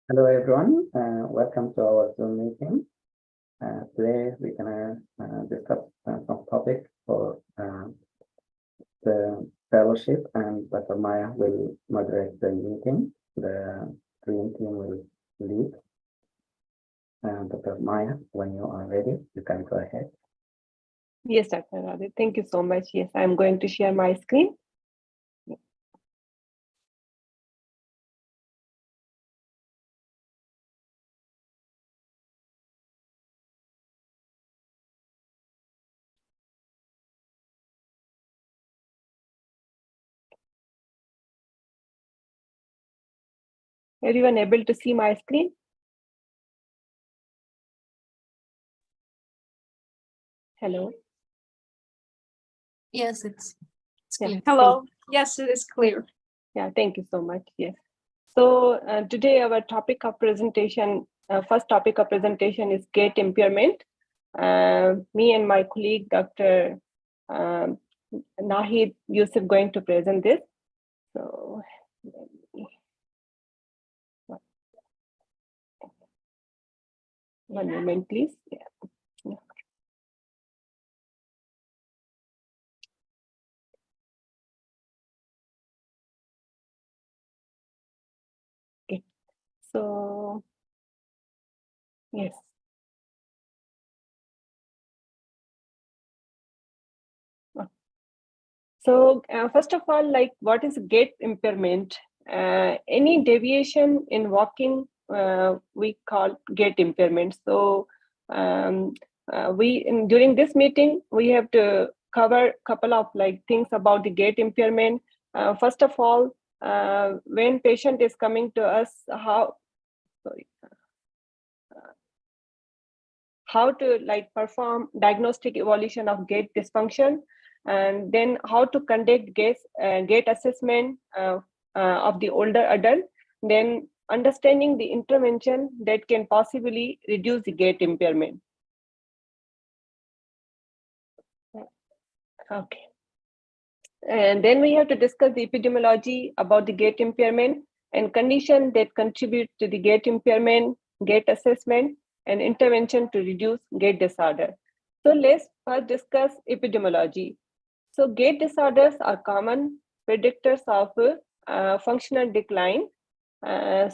Hello everyone, welcome to our Zoom meeting. Today we're gonna discuss some topics for the fellowship, and Dr. Maya will moderate the meeting. The dream team will lead. Dr. Maya, when you are ready, you can go ahead. Yes, Dr. Radhe, thank you so much. Yes, I'm going to share my screen. Everyone able to see my screen? Hello. Yes, it's Yeah, clear. hello. Yes, it is clear. Yeah, thank you so much. Yes. So today our topic of presentation, first topic of presentation is gait impairment. Me and my colleague, Dr. Nahid Yusuf, going to present this. So one moment, please. Yeah. Okay. So yes. So first of all, like what is gait impairment? Any deviation in walking, we call gait impairment. So during this meeting, we have to cover a couple of like things about the gait impairment. First of all, when patient is coming to us, how to like perform diagnostic evaluation of gait dysfunction, and then how to conduct gait assessment of the older adult, then understanding the intervention that can possibly reduce the gait impairment. Okay. And then we have to discuss the epidemiology about the gait impairment and condition that contribute to the gait impairment, gait assessment, and intervention to reduce gait disorder. So let's first discuss epidemiology. So gait disorders are common predictors of functional decline.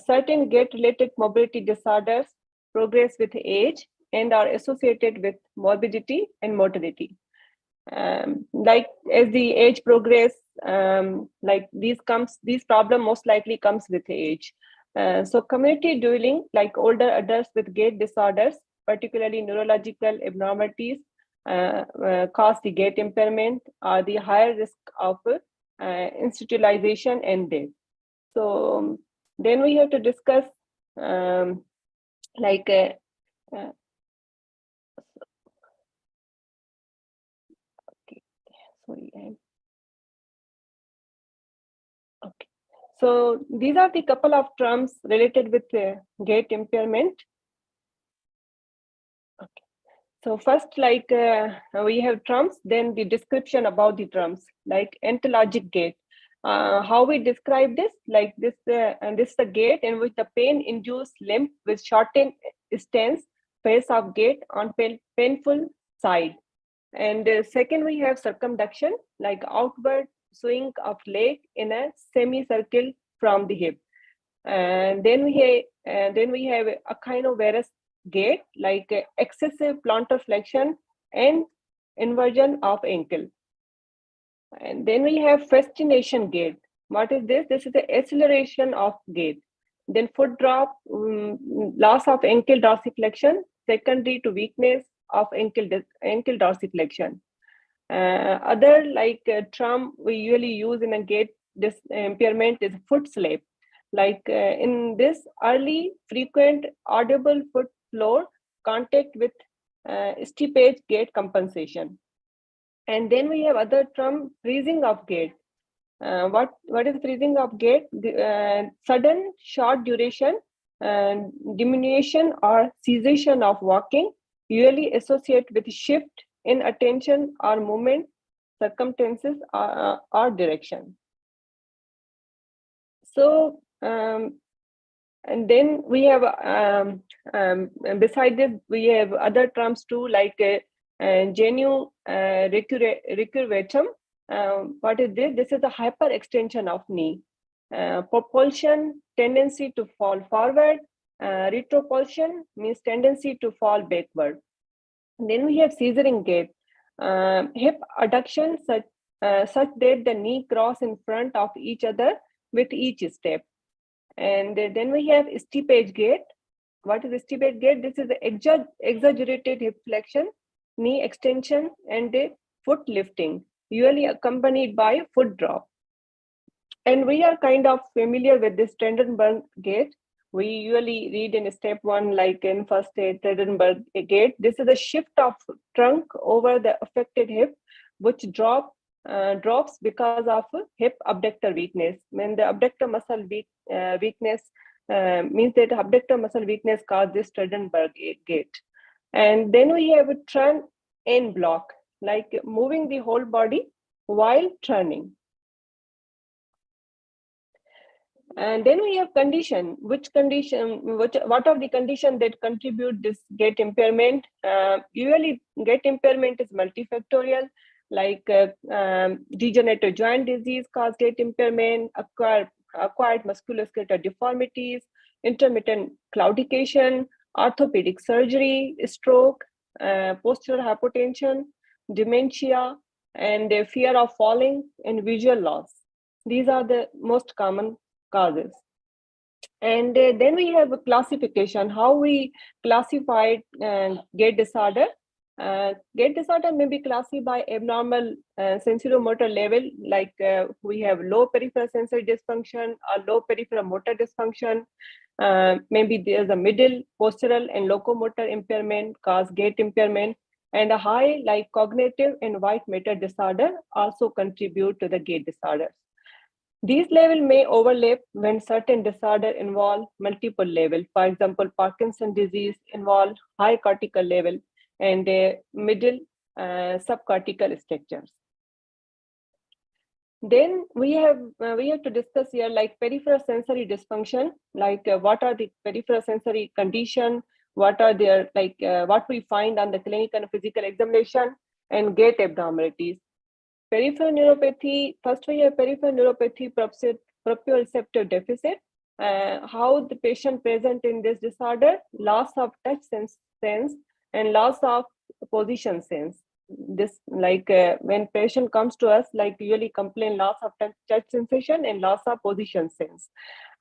Certain gait-related mobility disorders progress with age and are associated with morbidity and mortality. Like as the age progress, like these problem most likely comes with age. So community dwelling, like older adults with gait disorders, particularly neurological abnormalities, cause the gait impairment, or the higher risk of institutionalization and death. So then we have to discuss like okay, sorry. Okay. So these are the couple of terms related with gait impairment. Okay. So first, like we have terms, then the description about the terms, like entelogic gait. How we describe this, like this, and this is a gait in which the pain-induced limb with shortened stance, pace of gait on painful side. And second, we have circumduction, like outward swing of leg in a semicircle from the hip. And then we have a kind of varus gait, like excessive plantar flexion and inversion of ankle. And then we have fascination gait. What is this? This is the acceleration of gait. Then foot drop, loss of ankle dorsiflexion, secondary to weakness of ankle dorsiflexion. Other like term we usually use in a gait this impairment is foot slip. Like in this early frequent audible foot floor contact with steepage gait compensation. And then we have other term freezing of gait. What is freezing of gait? Sudden short duration diminution or cessation of walking, usually associated with shift in attention or movement, circumstances or direction. So And then we have, beside this, we have other terms too, like genu recurvatum. What is this? This is a hyperextension of knee. Propulsion, tendency to fall forward. Retropulsion means tendency to fall backward. And then we have scissoring gait, hip adduction such that the knee cross in front of each other with each step. And then we have steepage gait. What is steepage gait? This is the exaggerated hip flexion, knee extension, and foot lifting, usually accompanied by foot drop. And we are kind of familiar with this Trendelenburg gait. We usually read in step 1, like in first aid, Trendelenburg gait. This is a shift of trunk over the affected hip, which drops because of hip abductor weakness. When the abductor muscle weakness means that abductor muscle weakness causes this Trendelenburg gait. And then we have a turn en bloc, like moving the whole body while turning. And then we have condition. What are the conditions that contribute this gait impairment? Usually, gait impairment is multifactorial, like degenerative joint disease cause gait impairment, acquired musculoskeletal deformities, intermittent claudication, orthopedic surgery, stroke, postural hypotension, dementia, and fear of falling, and visual loss. These are the most common causes. And then we have a classification, how we classify gait disorder. Gait disorder may be classified by abnormal sensoromotor level, like we have low peripheral sensory dysfunction or low peripheral motor dysfunction. Maybe there's a middle postural and locomotor impairment cause gait impairment, and a high like cognitive and white matter disorder also contribute to the gait disorders. These levels may overlap when certain disorders involve multiple levels. For example, Parkinson's disease involves high cortical level and middle subcortical structures. Then we have to discuss here like peripheral sensory dysfunction, like what are the peripheral sensory condition, what are their what we find on the clinical and physical examination, and gait abnormalities. Peripheral neuropathy, first we have peripheral neuropathy proprioceptive deficit. How the patient present in this disorder, loss of touch sense and loss of position sense. This like when patient comes to us, like usually complain loss of touch sensation and loss of position sense.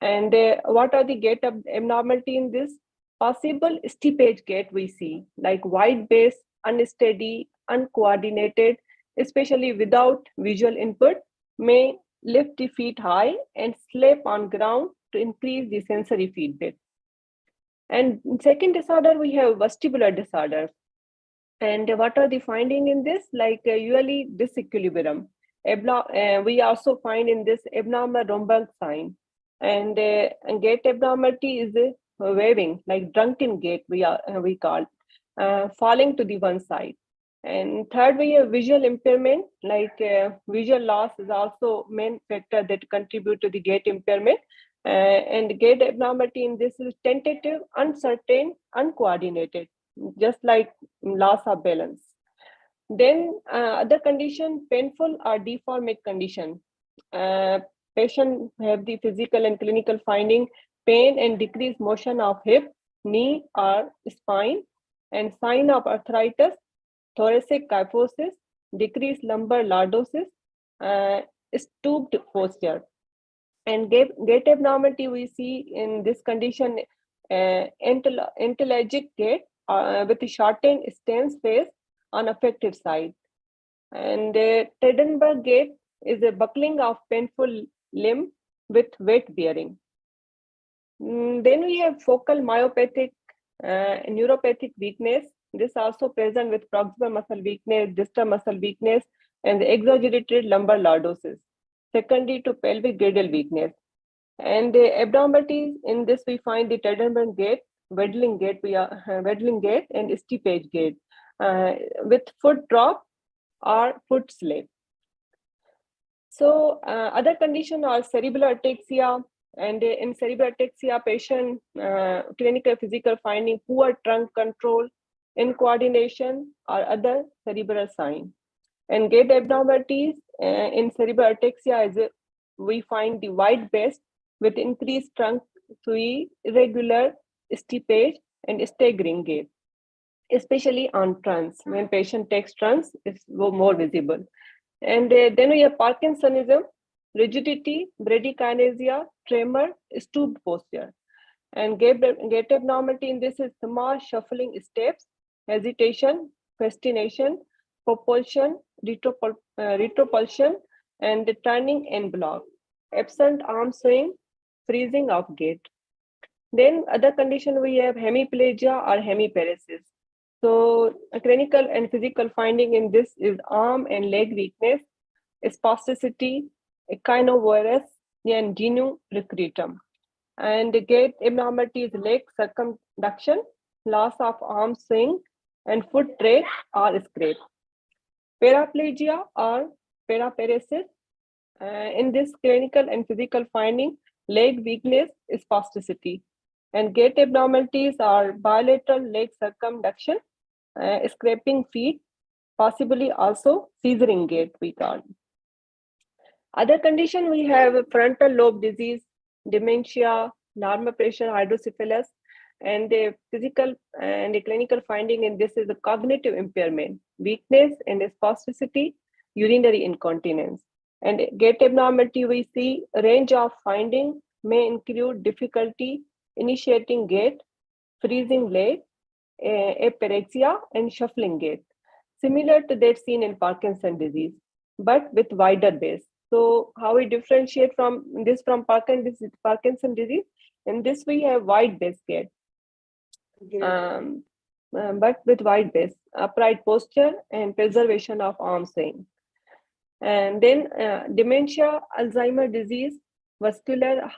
And what are the gait abnormality in this? Possible steepage gait we see, like wide base, unsteady, uncoordinated, especially without visual input, may lift the feet high and slap on ground to increase the sensory feedback. And second disorder, we have vestibular disorder. And what are the findings in this? Like usually disequilibrium. We also find in this abnormal Romberg sign. And gait abnormality is waving, like drunken gait we call, falling to the one side. And third, we have visual impairment, like visual loss is also main factor that contribute to the gait impairment. And gait abnormality in this is tentative, uncertain, uncoordinated, just like loss of balance. Then other condition, painful or deformic condition. Patient have the physical and clinical finding, pain and decreased motion of hip, knee or spine, and sign of arthritis, thoracic kyphosis, decreased lumbar lordosis, stooped posture. And gait abnormality we see in this condition, antelogic gait with a shortened stance face on affected side. And Trendelenburg gait is a buckling of painful limb with weight bearing. Then we have focal myopathic neuropathic weakness. This also present with proximal muscle weakness, distal muscle weakness, and the exaggerated lumbar lordosis, secondary to pelvic girdle weakness. And the abnormalities in this we find the Trendelenburg gait, waddling gait, and steepage gait with foot drop or foot slip. So other conditions are cerebral ataxia, And in cerebral ataxia patient, clinical physical finding, poor trunk control, incoordination, or other cerebral sign. And gait abnormalities in cerebral ataxia is we find the wide base with increased trunk sway, irregular steepage, and staggering gait, especially on trunks. When patient takes trunks, it's more visible. And then we have Parkinsonism, rigidity, bradykinesia, tremor, stooped posture. And gait abnormality in this is small shuffling steps, hesitation, fascination, propulsion, retropulsion, and the turning en bloc. Absent arm swing, freezing of gait. Then other condition we have hemiplegia or hemiparesis. So a clinical and physical finding in this is arm and leg weakness, spasticity, echinovirus, and genu recrutum. And the gait abnormality is leg circumduction, loss of arm swing, and foot tread or scrape. Paraplegia or paraparesis. In this clinical and physical finding, leg weakness, spasticity. And gait abnormalities are bilateral leg circumduction, scraping feet, possibly also seizuring gait we call. Other condition we have frontal lobe disease, dementia, normal pressure hydrocephalus, and the physical and the clinical finding in this is a cognitive impairment, weakness and spasticity, urinary incontinence. And gait abnormality we see a range of finding may include difficulty initiating gait, freezing leg, apyrexia, and shuffling gait, similar to that seen in Parkinson's disease, but with wider base. So how we differentiate from this from Parkinson's disease? In this we have wide base gait, but with wide base, upright posture, and preservation of arm swing. And then dementia, Alzheimer's disease, vascular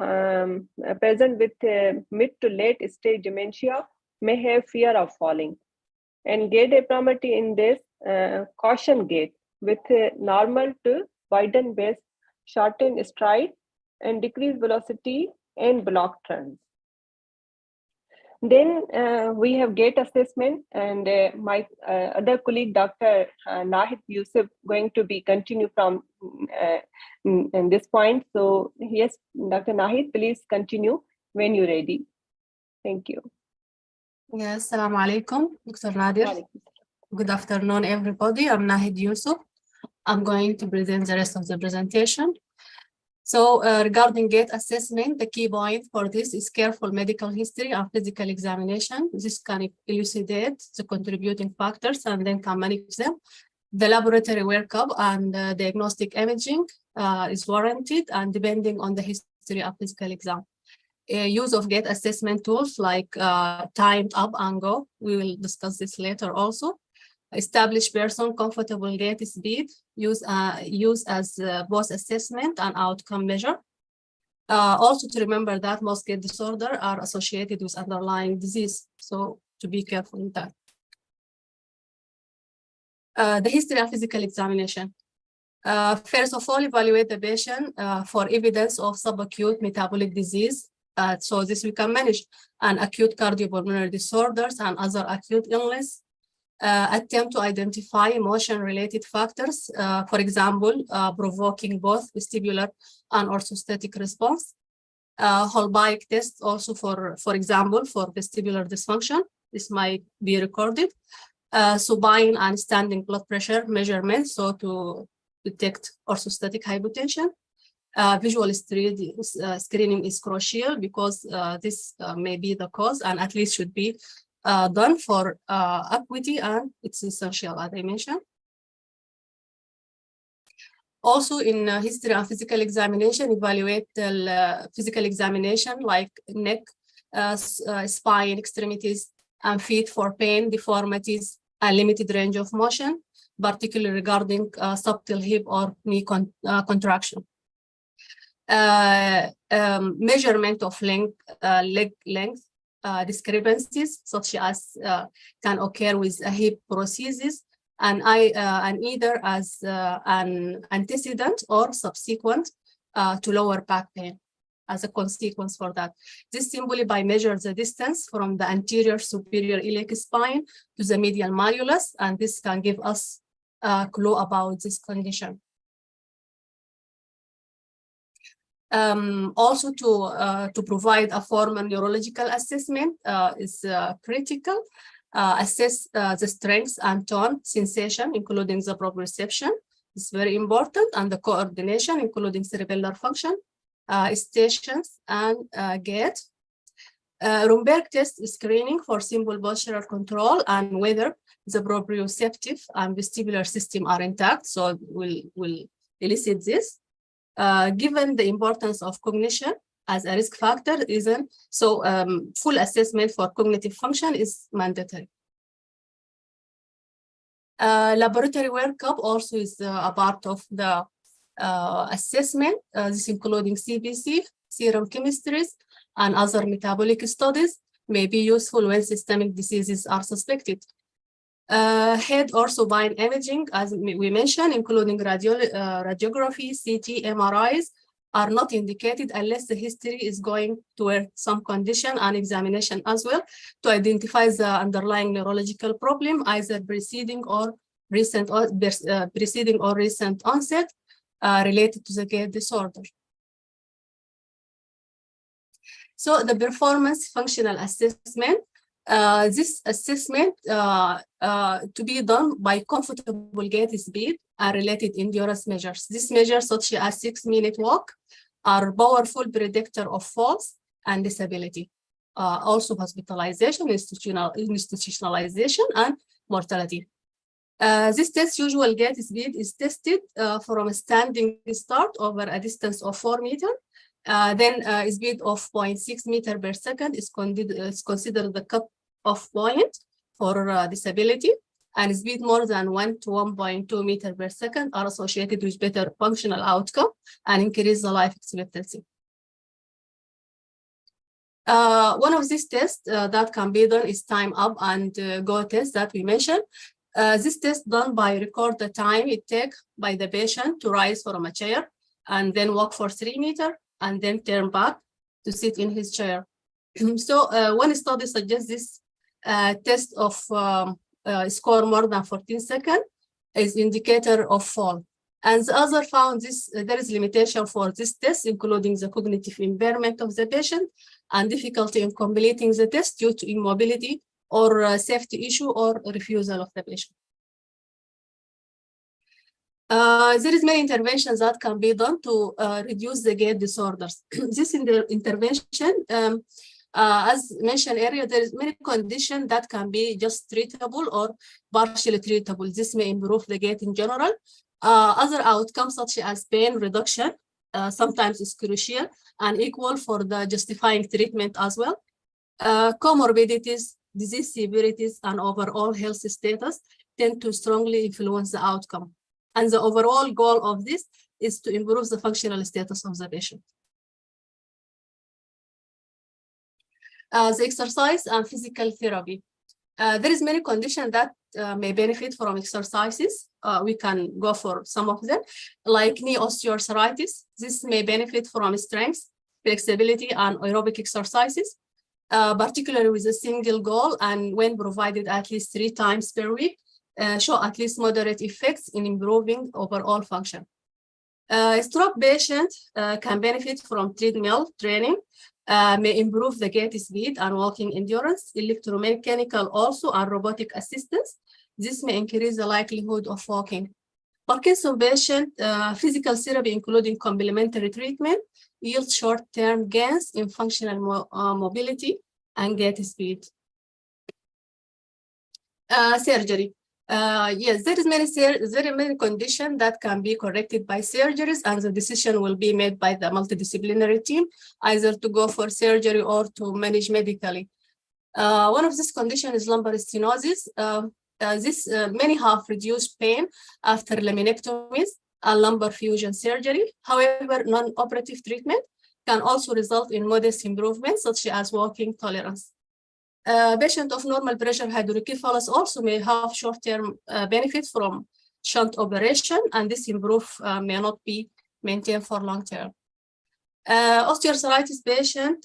present with mid to late stage dementia may have fear of falling. And gait abnormality in this caution gait with normal to widen base, shorten stride, and decrease velocity and block turns. Then we have gait assessment, and my other colleague, Dr. Nahid Yusuf, going to be continue from in this point. So yes, Dr. Nahid, please continue when you're ready. Thank you. Yes, Assalamu alaikum, Dr. Nadir. Good afternoon, everybody. I'm Nahid Yusuf. I'm going to present the rest of the presentation. So regarding gait assessment, the key point for this is careful medical history and physical examination. This can elucidate the contributing factors and then can manage them. The laboratory workup and diagnostic imaging is warranted and depending on the history of physical exam. Use of gait assessment tools like timed up and go. We will discuss this later also. Establish person comfortable gait speed, use as both assessment and outcome measure. Also to remember that most gait disorder are associated with underlying disease, so to be careful with that. The history of physical examination. First of all, evaluate the patient for evidence of subacute metabolic disease. So this we can manage, and acute cardiopulmonary disorders and other acute illness. Attempt to identify motion-related factors, for example, provoking both vestibular and orthostatic response. Whole body tests also for example, for vestibular dysfunction. This might be recorded. Supine and standing blood pressure measurements, so to detect orthostatic hypotension. Visual screening is crucial because this may be the cause and at least should be done for acuity, and it's essential, as I mentioned. Also in history and physical examination, evaluate the physical examination like neck, spine, extremities, and feet for pain, deformities, and limited range of motion, particularly regarding subtle hip or knee contraction. Measurement of length, leg length, discrepancies such as can occur with a hip prosthesis and either as an antecedent or subsequent to lower back pain. as a consequence for that. This simply by measure the distance from the anterior superior iliac spine to the medial malleolus, and this can give us a clue about this condition. Also to provide a formal neurological assessment is critical. Assess the strength and tone, sensation, including the proprioception, is very important, and the coordination, including cerebellar function, stations, and gait. Romberg test screening for simple postural control and whether the proprioceptive and vestibular system are intact, so we'll elicit this. Given the importance of cognition as a risk factor, full assessment for cognitive function is mandatory. Laboratory workup also is a part of the assessment, this including CBC, serum chemistries, and other metabolic studies may be useful when systemic diseases are suspected. Head or supine imaging, as we mentioned, including radiography, CT, MRIs, are not indicated unless the history is going toward some condition, and examination as well to identify the underlying neurological problem, either preceding or recent onset related to the gait disorder. So the performance functional assessment. This assessment to be done by comfortable gait speed and related endurance measures. These measures, such as 6-minute walk, are powerful predictor of falls and disability. Also hospitalization, institutionalization, and mortality. This test usual gait speed is tested from a standing start over a distance of 4 meters. Then a speed of 0.6 meters per second is considered the cut-off point for disability, and speed more than 1 to 1.2 meters per second are associated with better functional outcome and increase the life expectancy. One of these tests that can be done is time up and go test that we mentioned. This test done by record the time it takes by the patient to rise from a chair and then walk for 3 meters and then turn back to sit in his chair. So one study suggests this test of score more than 14 seconds is indicator of fall. And the other found there is limitation for this test, including the cognitive impairment of the patient and difficulty in completing the test due to immobility or safety issue or refusal of the patient. There is many interventions that can be done to reduce the gait disorders. This intervention, as mentioned earlier, there is many conditions that can be just treatable or partially treatable. This may improve the gait in general. Other outcomes such as pain reduction sometimes is crucial and equal for the justifying treatment as well. Comorbidities, disease severities, and overall health status tend to strongly influence the outcome. And the overall goal of this is to improve the functional status of the patient. The exercise and physical therapy. There is many conditions that may benefit from exercises. We can go for some of them, like knee osteoarthritis. This may benefit from strength, flexibility, and aerobic exercises, particularly with a single goal, and when provided at least 3 times per week, show at least moderate effects in improving overall function. Stroke patients can benefit from treadmill training, may improve the gait speed and walking endurance, electromechanical also, and robotic assistance. This may increase the likelihood of walking. Parkinson patient, physical therapy, including complementary treatment, yields short-term gains in functional mobility and gait speed. Surgery. Yes, there are many conditions that can be corrected by surgeries, and the decision will be made by the multidisciplinary team, either to go for surgery or to manage medically. One of these conditions is lumbar stenosis. Many have reduced pain after laminectomies and lumbar fusion surgery. However, non-operative treatment can also result in modest improvements, such as walking tolerance. Patient of normal pressure hydrocephalus also may have short-term benefit from shunt operation, and this improve may not be maintained for long term. Osteoarthritis patient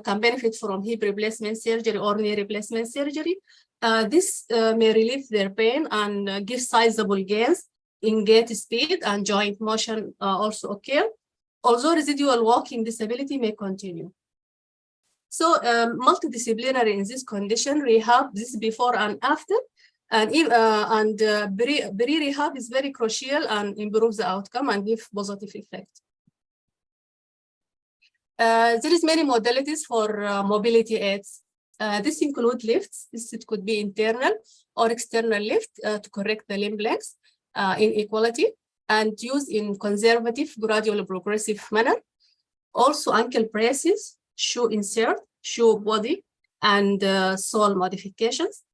can benefit from hip replacement surgery or knee replacement surgery. This may relieve their pain and give sizable gains in gait speed and joint motion also occur, although residual walking disability may continue. So multidisciplinary in this condition, rehab, this before and after, and pre-rehab is very crucial and improves the outcome and give positive effect. There is many modalities for mobility aids. This include lifts. It could be internal or external lift to correct the limb length inequality and used in conservative, gradual, progressive manner. Also ankle braces, shoe insert, shoe body, and sole modifications.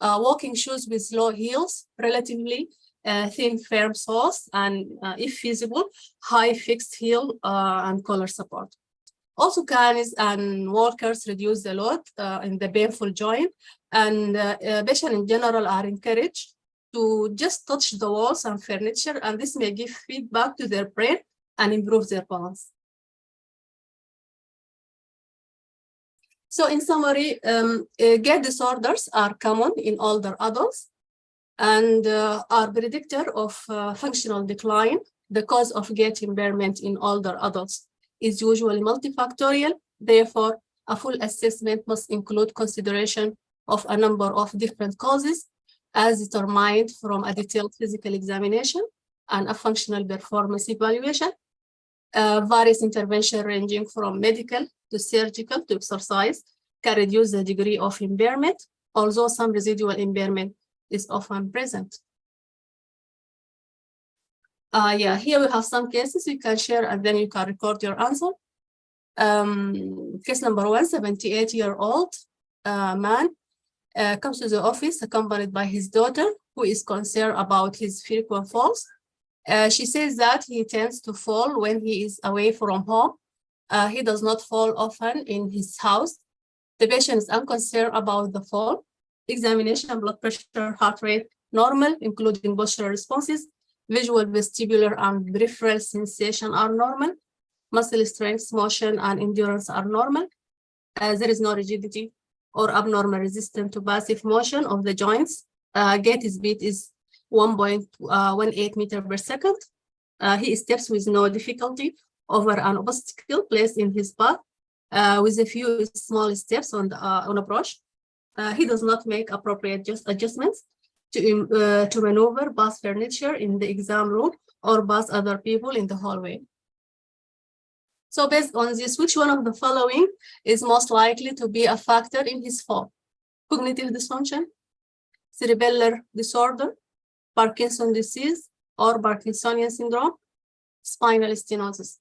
Walking shoes with low heels, relatively thin, firm soles, and if feasible, high fixed heel and collar support. Also, canes and walkers reduce the load in the painful joint, and patients in general are encouraged to just touch the walls and furniture, and this may give feedback to their brain and improve their balance. So in summary, gait disorders are common in older adults and are predictor of functional decline. The cause of gait impairment in older adults is usually multifactorial. Therefore, a full assessment must include consideration of a number of different causes as determined from a detailed physical examination and a functional performance evaluation. Various interventions ranging from medical to surgical to exercise can reduce the degree of impairment, although some residual impairment is often present. Here we have some cases you can share and then you can record your answer. Case number 1, 78-year-old man comes to the office accompanied by his daughter, who is concerned about his frequent falls. She says that he tends to fall when he is away from home. He does not fall often in his house. The patient is unconcerned about the fall. Examination, blood pressure, heart rate, normal, including postural responses. Visual, vestibular, and peripheral sensation are normal. Muscle strength, motion, and endurance are normal. There is no rigidity or abnormal resistance to passive motion of the joints. Gait speed is 1.18 meters per second. He steps with no difficulty over an obstacle placed in his path, with a few small steps on approach. He does not make appropriate adjustments to maneuver pass furniture in the exam room or pass other people in the hallway. So based on this, which one of the following is most likely to be a factor in his fall? Cognitive dysfunction, cerebellar disorder, Parkinson's disease or Parkinsonian syndrome, spinal stenosis.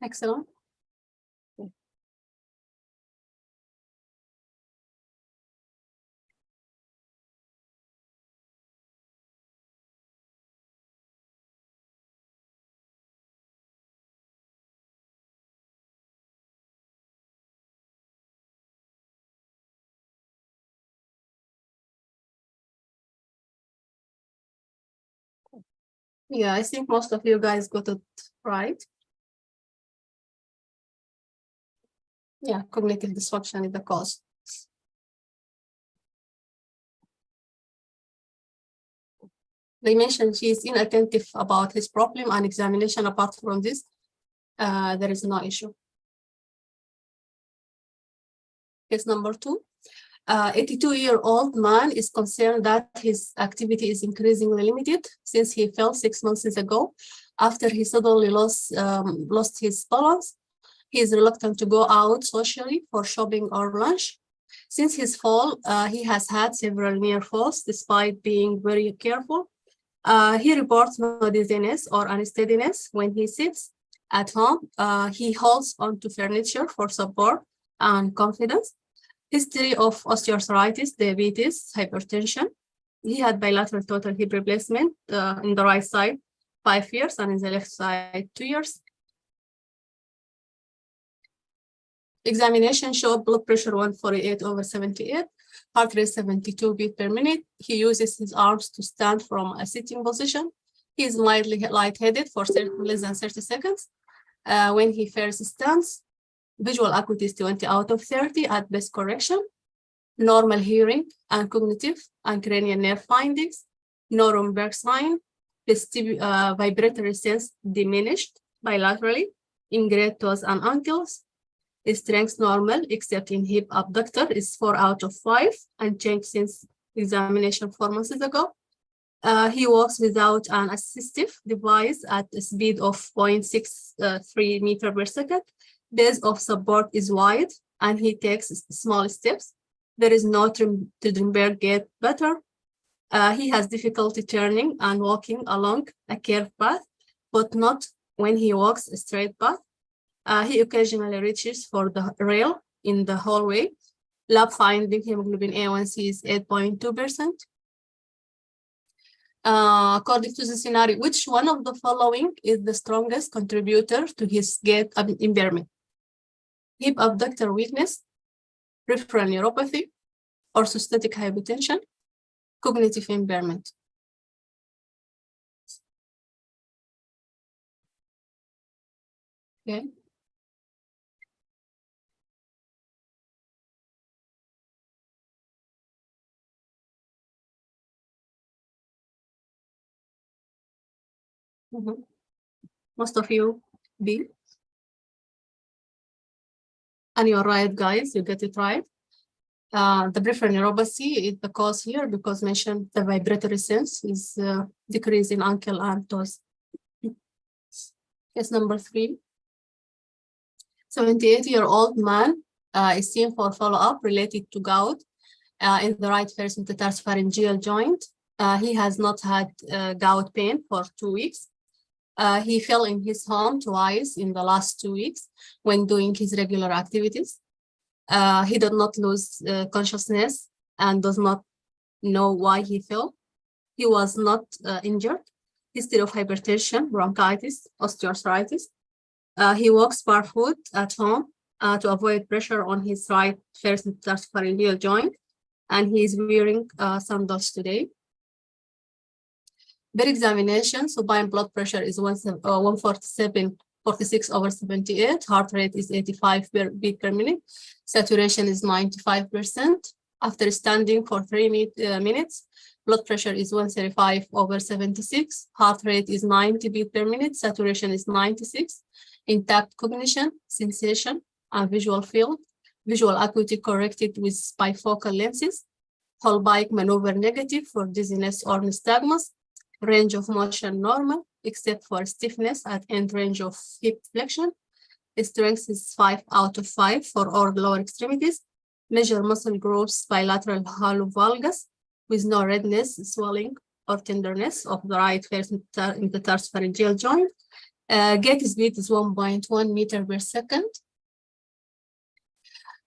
Excellent. Yeah, I think most of you guys got it right. Yeah, cognitive dysfunction is the cause. They mentioned she is inattentive about his problem and examination. Apart from this, there is no issue. Case number 2. 82-year-old man is concerned that his activity is increasingly limited since he fell 6 months ago after he suddenly lost his balance. He is reluctant to go out socially for shopping or lunch. Since his fall, he has had several near falls despite being very careful. He reports no dizziness or unsteadiness when he sits at home. He holds onto furniture for support and confidence. History of osteoarthritis, diabetes, hypertension. He had bilateral total hip replacement in the right side, 5 years, and in the left side, 2 years. Examination showed blood pressure 148/78, heart rate 72 beats per minute. He uses his arms to stand from a sitting position. He is mildly lightheaded for less than 30 seconds. When he first stands, visual acuity is 20/30 at best correction. Normal hearing and cognitive and cranial nerve findings. No Romberg sign. Vibratory sense diminished bilaterally in great toes and ankles. Strength normal, except in hip abductor, is 4/5 and changed since examination 4 months ago. He walks without an assistive device at a speed of 0.63 meter per second. Base of support is wide and he takes small steps. There is no Trendelenburg gait pattern. He has difficulty turning and walking along a curved path, but not when he walks a straight path. He occasionally reaches for the rail in the hallway. Lab finding hemoglobin A1C is 8.2%. According to the scenario, which one of the following is the strongest contributor to his gait impairment? Hip abductor weakness, peripheral neuropathy, orthostatic hypotension, cognitive impairment. Okay. Most of you B. And you're right, guys, you get it right. The peripheral neuropathy is the cause here because mentioned the vibratory sense is decrease in ankle and toes. Case number 3. 78-year-old man is seen for follow-up related to gout in the right first metatarsopharyngeal joint. He has not had gout pain for 2 weeks. He fell in his home twice in the last 2 weeks when doing his regular activities. He did not lose consciousness and does not know why he fell. He was not injured. History of hypertension, bronchitis, osteoarthritis. He walks barefoot at home to avoid pressure on his right first metatarsopharyngeal joint, and he is wearing sandals today. Bed examination, supine blood pressure is 147/46/78. Heart rate is 85 beats per minute. Saturation is 95%. After standing for 3 minutes, blood pressure is 135/76. Heart rate is 90 beats per minute. Saturation is 96. Intact cognition, sensation, and visual field. Visual acuity corrected with bifocal lenses. Whole bike maneuver negative for dizziness or nystagmus. Range of motion normal, except for stiffness at end range of hip flexion. Strength is 5/5 for all lower extremities. Measure muscle growth bilateral hollow valgus with no redness, swelling, or tenderness of the right first metatarsopharyngeal joint. Gait speed is 1.1 meter per second.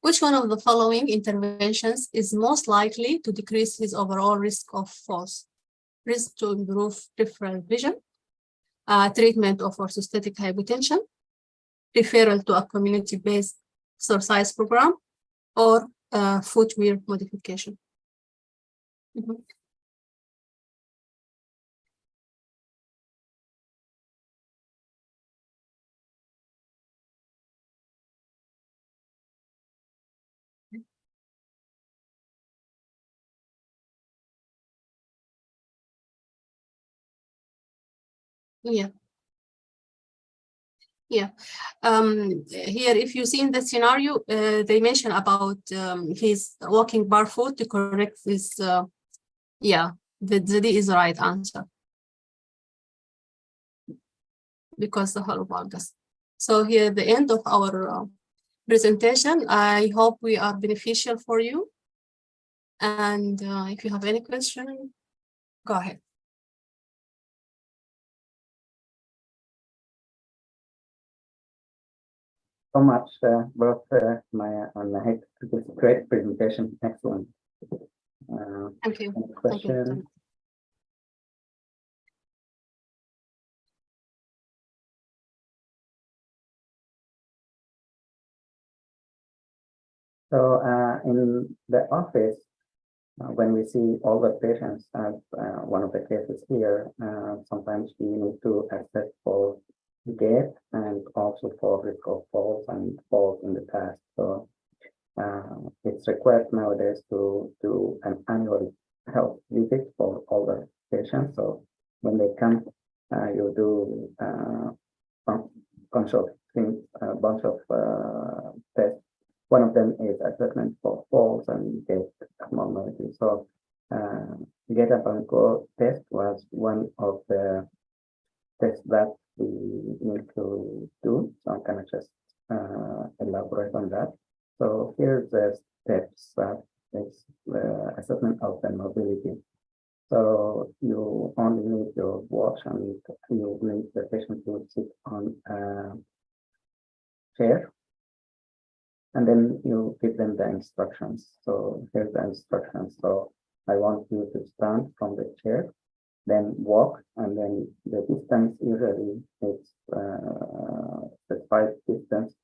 Which one of the following interventions is most likely to decrease his overall risk of falls? Risk to improve peripheral vision, treatment of orthostatic hypotension, referral to a community-based exercise program, or footwear modification. Yeah. Yeah. Here, if you see in the scenario, they mention about his walking barefoot to correct this. Yeah, the D is the right answer because the hollow valgus. So here, the end of our presentation. I hope we are beneficial for you. And if you have any question, go ahead. So much, both Maya and Nahid. It was a great presentation. Excellent. Thank you. Any question? Thank you. So in the office, when we see all the patients, as one of the cases here, sometimes we need to assess for gait and also for risk of falls and falls in the past. So it's required nowadays to do an annual health visit for all the patients. So when they come, you do a bunch of things, a bunch of tests. One of them is assessment for falls and gait abnormality. So Gait and Go test was one of the tests that we need to do. So I'm gonna just elaborate on that. So here's the steps that is the assessment of the mobility. So you only need your watch and you need the patient to sit on a chair, and then you give them the instructions. So here's the instructions. So I want you to stand from the chair, then walk, and then the distance usually is specified distance.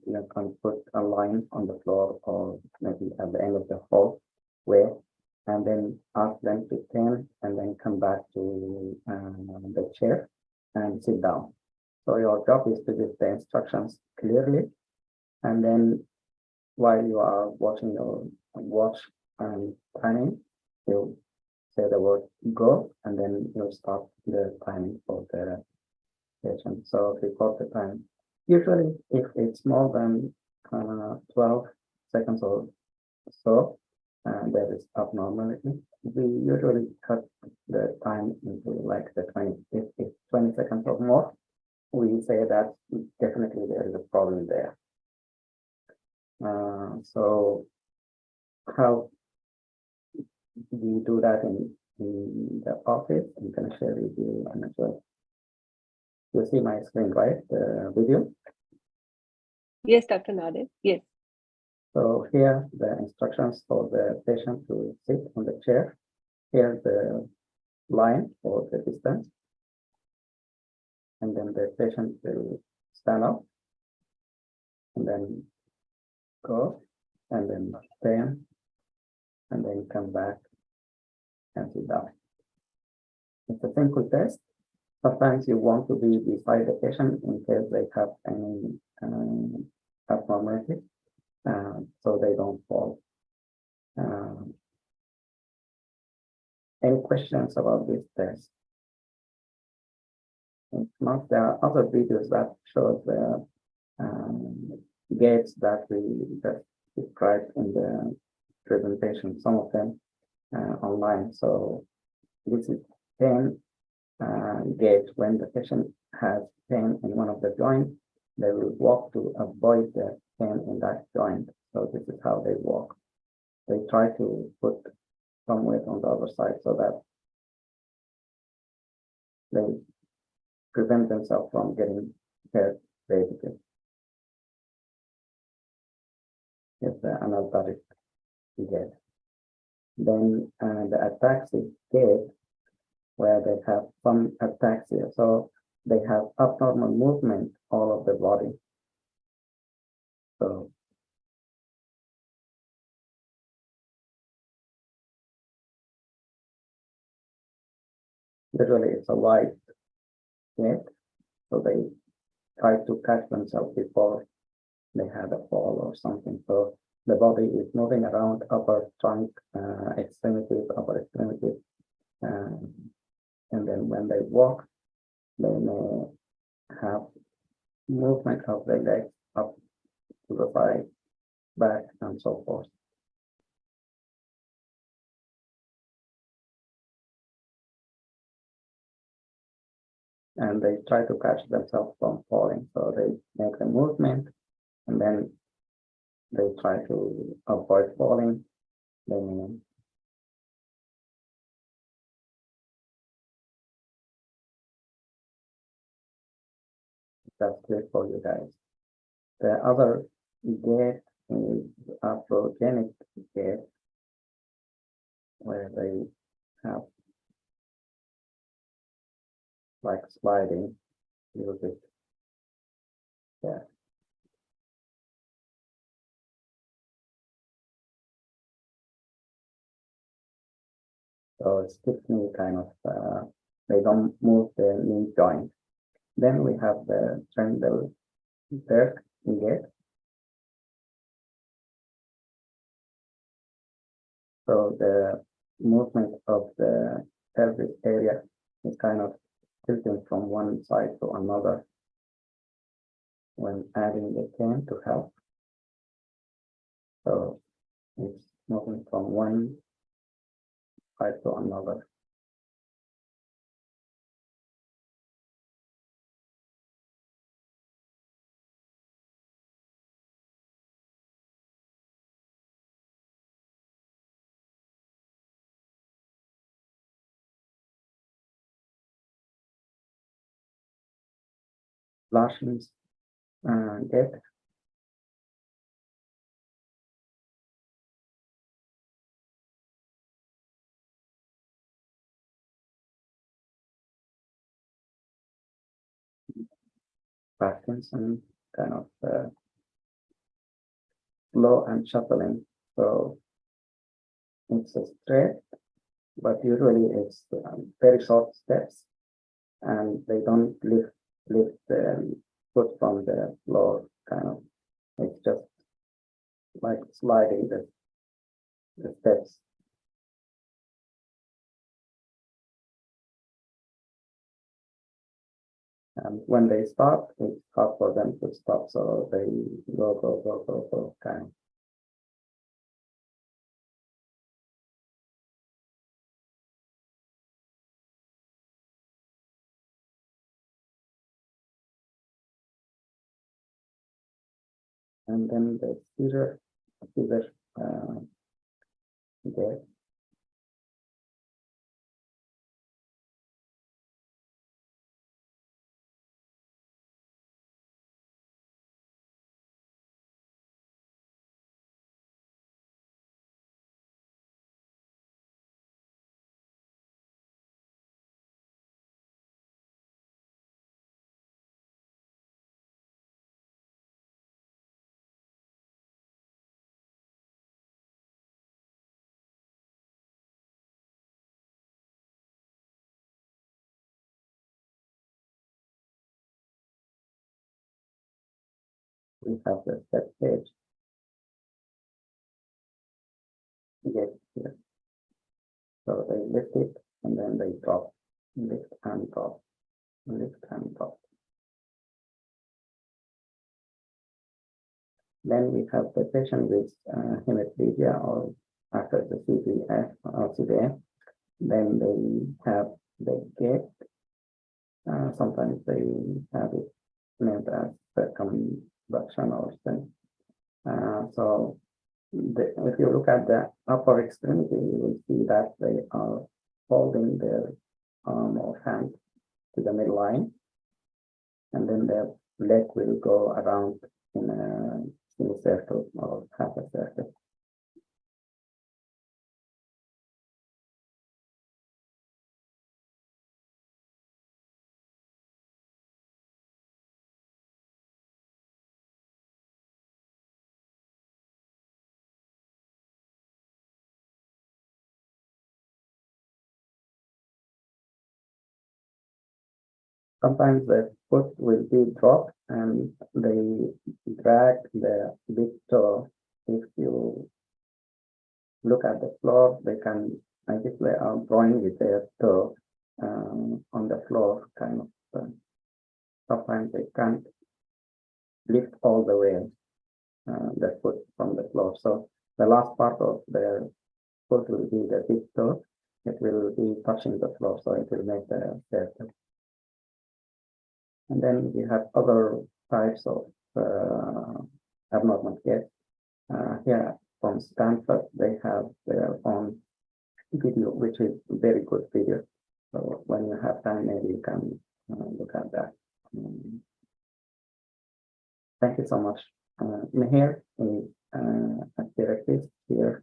You can put a line on the floor or maybe at the end of the hallway, and then ask them to turn and then come back to the chair and sit down. So your job is to give the instructions clearly, and then while you are watching your watch and timing, you say the word go, and then you start the timing for the patient. So record the time. Usually, if it's more than 12 seconds or so, there is abnormality. We usually cut the time into like the 20, if it's 20 seconds or more, we say that definitely there is a problem there. So how we do that in the office? I'm going to share with you as well. You see my screen, right? The video. Yes, Dr. Nadir. Yes. So here the instructions for the patient to sit on the chair. Here's the line for the distance. And then the patient will stand up and then go and then turn and then come back and sit down. It's a simple test. Sometimes you want to be beside the patient in case they have any abnormality, so they don't fall. Any questions about this test? If not, there are other videos that show the gaits that we just described in the presentation, some of them online. So this is pain gait. When the patient has pain in one of the joints, they will walk to avoid the pain in that joint. So this is how they walk. They try to put some weight on the other side so that they prevent themselves from getting hurt, basically. It's the analgesic gait. Then the ataxic gait, where they have some ataxia. So they have abnormal movement all of the body. So usually it's a wide gait. So they try to catch themselves before they had a fall or something. So the body is moving around upper trunk, extremities, upper extremities. And then when they walk, they may have movement of the legs up to the side, back, and so forth. And they try to catch themselves from falling. So they make the movement, and then they try to avoid falling. Then that's clear for you guys. The other gait is atherogenic gait, where they have like sliding. Use it. Yeah. So stiff knee kind of, they don't move the knee joint. Then we have the trundle back gait. So the movement of the pelvic area is kind of tilting from one side to another when adding the cane to help. So it's moving from one side to another. Larsen's gait. Parkinson kind of slow and shuffling. So it's a straight, but usually it's very short steps, and they don't lift the foot from the floor. Kind of, it's just like sliding the steps. And when they stop, it's hard for them to stop, so they go, kind of. And then the scissor there. We have the step page. Yes, here. So they lift it and then they drop, lift and drop, lift and drop. Then we have the patient with hemiplegia or after the CDF or CDF. Then they have the gait. Sometimes they have it named as circumduction or something. So if you look at the upper extremity, you will see that they are holding their arm or hand to the midline, and then their leg will go around in a semicircle or half a circle. Sometimes the foot will be dropped and they drag the big toe. If you look at the floor, they can, I guess they are drawing with their toe on the floor, kind of. Sometimes they can't lift all the way the foot from the floor. So the last part of their foot will be the big toe. It will be touching the floor, so it will make the circle. And then we have other types of abnormal gait. Here from Stanford, they have their own video, which is very good video. So when you have time, maybe you can look at that. Thank you so much. Meher is a therapist here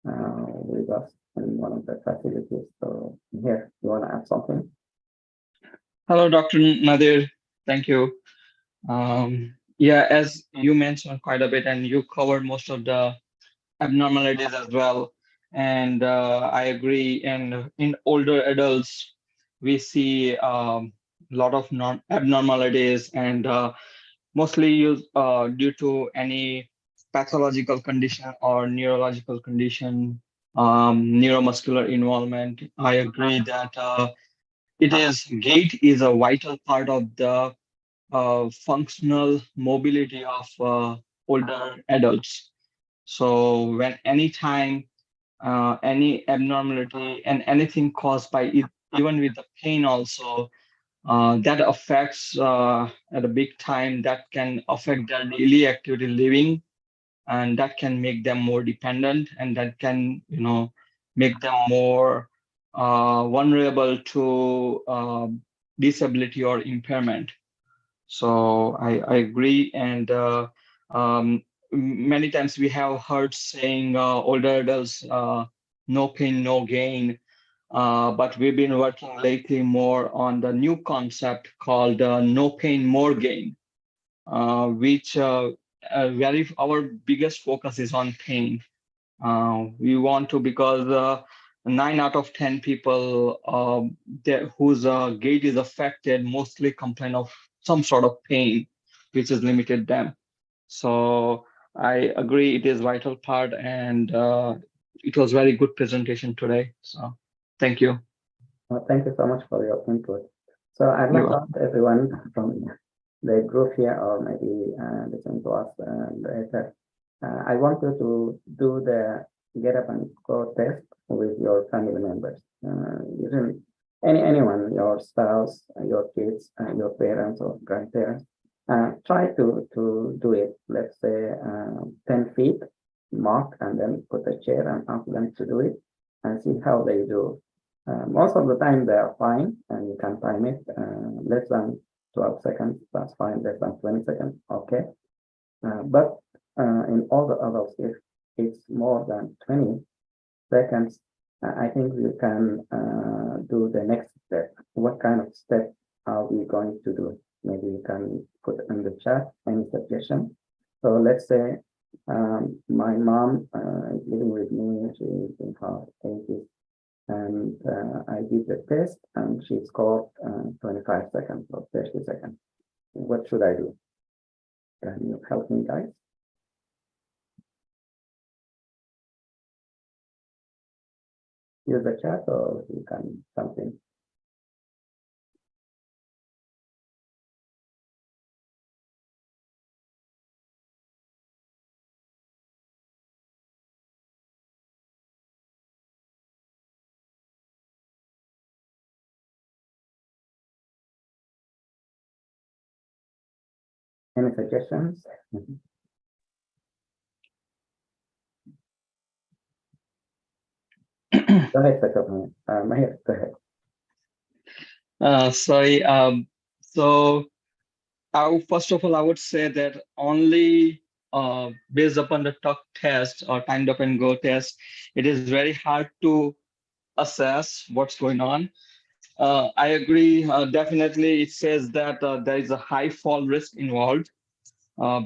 with us in one of the facilities. So Meher, you want to add something? Hello, Dr. Nadir. Thank you. Yeah, as you mentioned quite a bit, and you covered most of the abnormalities as well. and I agree. And in older adults, we see lot of non abnormalities, and mostly due to any pathological condition or neurological condition, neuromuscular involvement. I agree that gait is a vital part of the functional mobility of older adults. So when anytime any abnormality and anything caused by it, even with the pain also, that affects at a big time, that can affect their daily activity living, and that can make them more dependent, and that can, make them more vulnerable to disability or impairment. So I agree. And many times we have heard saying older adults, no pain, no gain. But we've been working lately more on the new concept called no pain, more gain, which very our biggest focus is on pain. We want to, because 9 out of 10 people whose gait is affected mostly complain of some sort of pain, which has limited them. So I agree, it is vital part, and it was very good presentation today. So thank you. Well, thank you so much for your input. So I'd like to ask everyone from the group here, or maybe listen to us later. I want you to do the get up and go test with your family members. Using anyone, your spouse, your kids, your parents or grandparents. Try to do it. Let's say 10 feet mark, and then put a chair and ask them to do it, and see how they do. Most of the time they are fine, and you can time it less than 12 seconds. That's fine. Less than 20 seconds. Okay. But in all the others, if it's more than 20 seconds, I think we can do the next step. What kind of step are we going to do? Maybe you can put in the chat any suggestion. So let's say my mom is living with me. She's in her 80s, and I did the test, and she scored 25 seconds or 30 seconds. What should I do? Can you help me, guys? Use the chat, or you can something. Any suggestions? Go ahead, Mahir, go ahead. Sorry. So first of all, I would say that only based upon the talk test or timed up and go test, it is very hard to assess what's going on. I agree. Definitely, it says that there is a high fall risk involved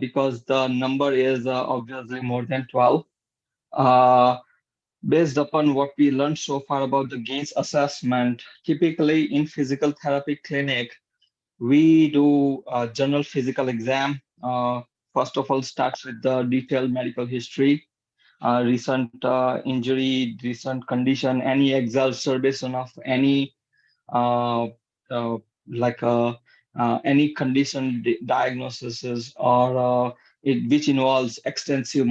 because the number is obviously more than 12. Based upon what we learned so far about the gains assessment, typically in physical therapy clinic, we do a general physical exam. First of all, starts with the detailed medical history, recent injury, recent condition, any exacerbation of any uh, uh, like any condition diagnosis, or which involves extensive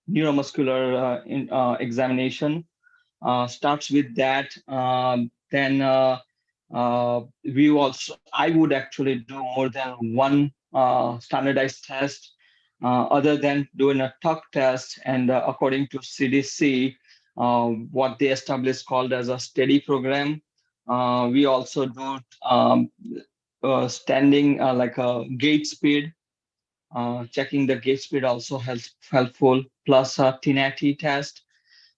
neuromuscular examination. Starts with that. Then I would actually do more than one standardized test, other than doing a talk test. And according to CDC, what they established called as a steady program, we also do standing like a gait speed. Checking the gait speed also helpful, plus a TINATI test.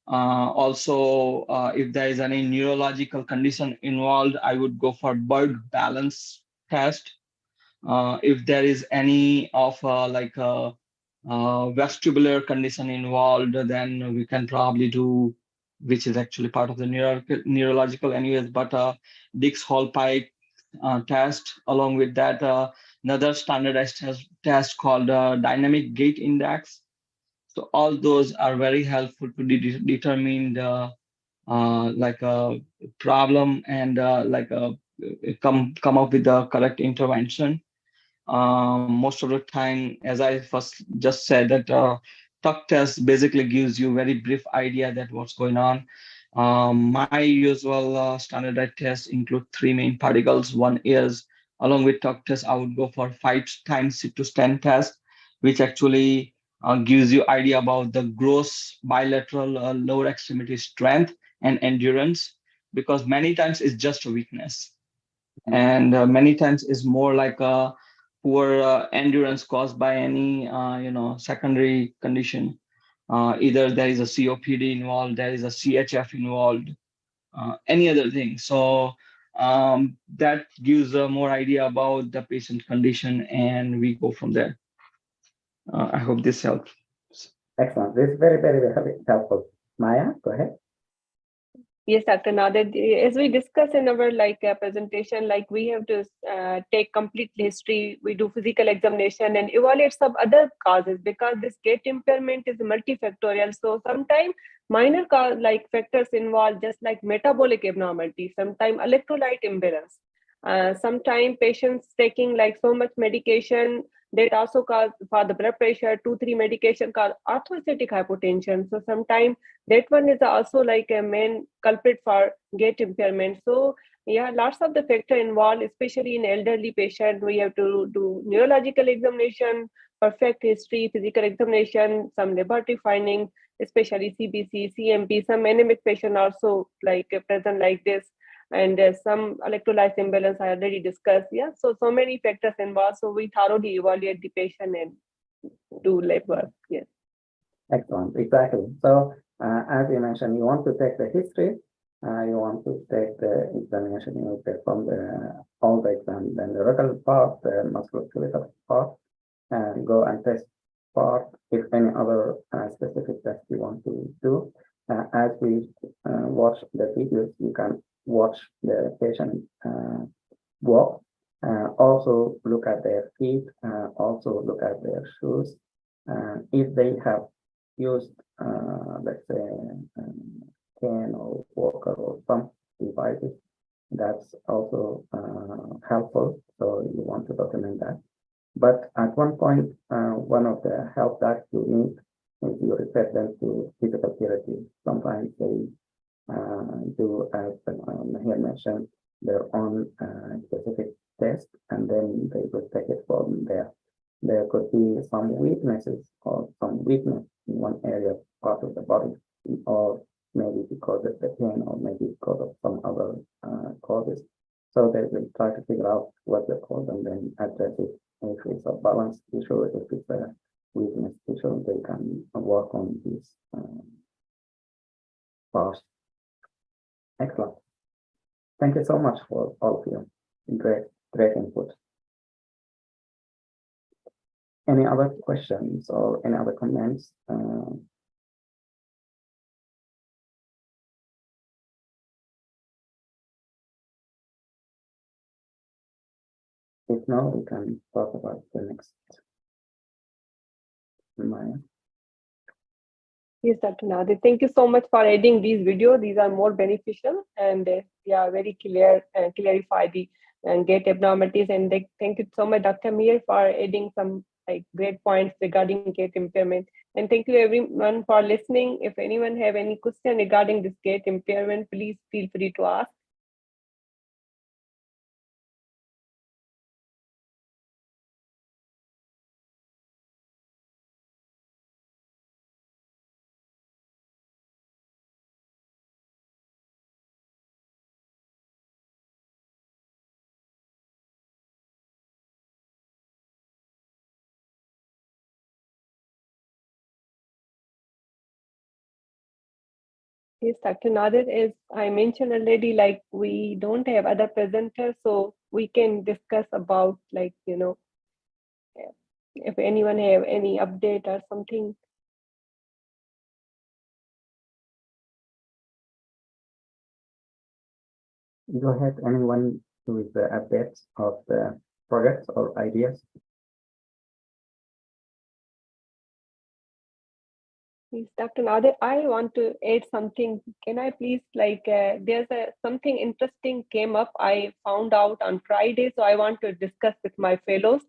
Also, if there is any neurological condition involved, I would go for bird balance test. If there is any of vestibular condition involved, then we can probably do, which is actually part of the neurological anyways, but Dix-Hallpike test. Along with that, another standardized test called dynamic gait index. So all those are very helpful to determine the like a problem and come up with the correct intervention. Most of the time, as I first just said, that tuck test basically gives you very brief idea that what's going on. My usual standardized tests include three main particles. One is, along with tuck test, I would go for 5 times sit to stand test, which actually gives you idea about the gross bilateral lower extremity strength and endurance, because many times it's just a weakness, and many times it's more like a poor endurance caused by any secondary condition. Either there is a COPD involved, there is a CHF involved, any other thing. So that gives a more idea about the patient condition, and we go from there. I hope this helps. Excellent. This is very, very helpful. Maya, go ahead. Yes, Dr. Nader, as we discussed in our presentation, we have to take complete history, we do physical examination and evaluate some other causes, because this gait impairment is multifactorial. So sometimes minor factors involve just like metabolic abnormality, sometimes electrolyte imbalance, sometimes patients taking so much medication that also cause for the blood pressure, 2-3 medication cause orthostatic hypotension. So sometimes that one is also a main culprit for gait impairment. So yeah, lots of the factor involved, especially in elderly patient. We have to do neurological examination, perfect history, physical examination, some laboratory findings, especially CBC, CMP. Some anemic patient also present like this, and some electrolyte imbalance I already discussed. Yeah, so many factors involved. So we thoroughly evaluate the patient and do lab work. Yes. Excellent. Exactly. So as you mentioned, you want to take the history, you want to take the examination, you will take from all the exam, then the rectal part, the musculoskeletal part, and go and test part if any other specific test you want to do. As we watch the videos, you can watch the patient walk, also look at their feet, also look at their shoes. If they have used, let's say, cane or walker or some devices, that's also helpful. So you want to document that. But at one point, one of the help that you need is you refer them to physical therapy. Sometimes they do, as here mentioned, their own specific test, and then they will take it from there. There could be some weaknesses or some weakness in one area, part of the body, or maybe because of the pain, or maybe because of some other causes. So they will try to figure out what the cause and then address it. If it's a balance issue, if it's a weakness issue, they can work on these parts. Excellent. Thank you so much for all of you. Great input. Any other questions or any other comments? If not, we can talk about the next. Maya. Yes, Dr. Nadir, thank you so much for adding these videos. These are more beneficial and they are very clear and clarify the gait abnormalities. And thank you so much, Dr. Mir, for adding some great points regarding gait impairment. And thank you everyone for listening. If anyone have any question regarding this gait impairment, please feel free to ask. Yes, Dr. Nadir, as I mentioned already, we don't have other presenters, so we can discuss about if anyone have any update or something. Go ahead, anyone with the updates of the projects or ideas? Please, Dr. Nader, I want to add something. Can I please, there's something interesting came up. I found out on Friday, so I want to discuss with my fellows.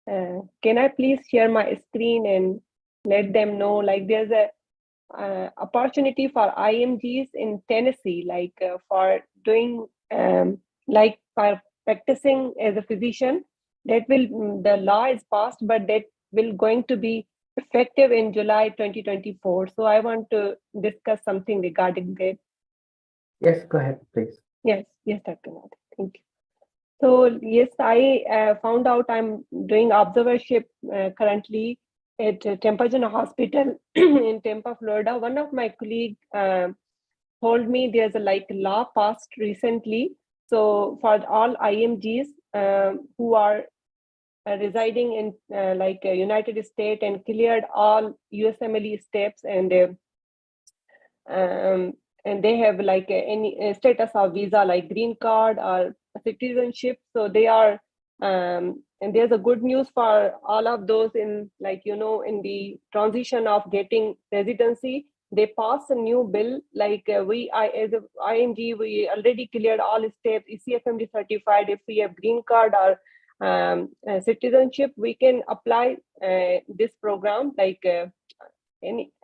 Can I please share my screen and let them know, like there's a opportunity for IMGs in Tennessee, for doing, for practicing as a physician. That will, the law is passed, but that will going to be effective in July 2024. So I want to discuss something regarding that. Yes, go ahead, please. Yes, Dr. Nader. Thank you. So yes, I found out I'm doing observership currently at Tampa General Hospital in Tampa, Florida. One of my colleagues told me there's a law passed recently. So for all IMGs who are residing in United States and cleared all USMLE steps, and they have any status of visa like green card or citizenship. So they are and there's a good news for all of those in in the transition of getting residency. They passed a new bill as a IMG, we already cleared all steps, ECFMD certified. If we have green card or citizenship, we can apply this program.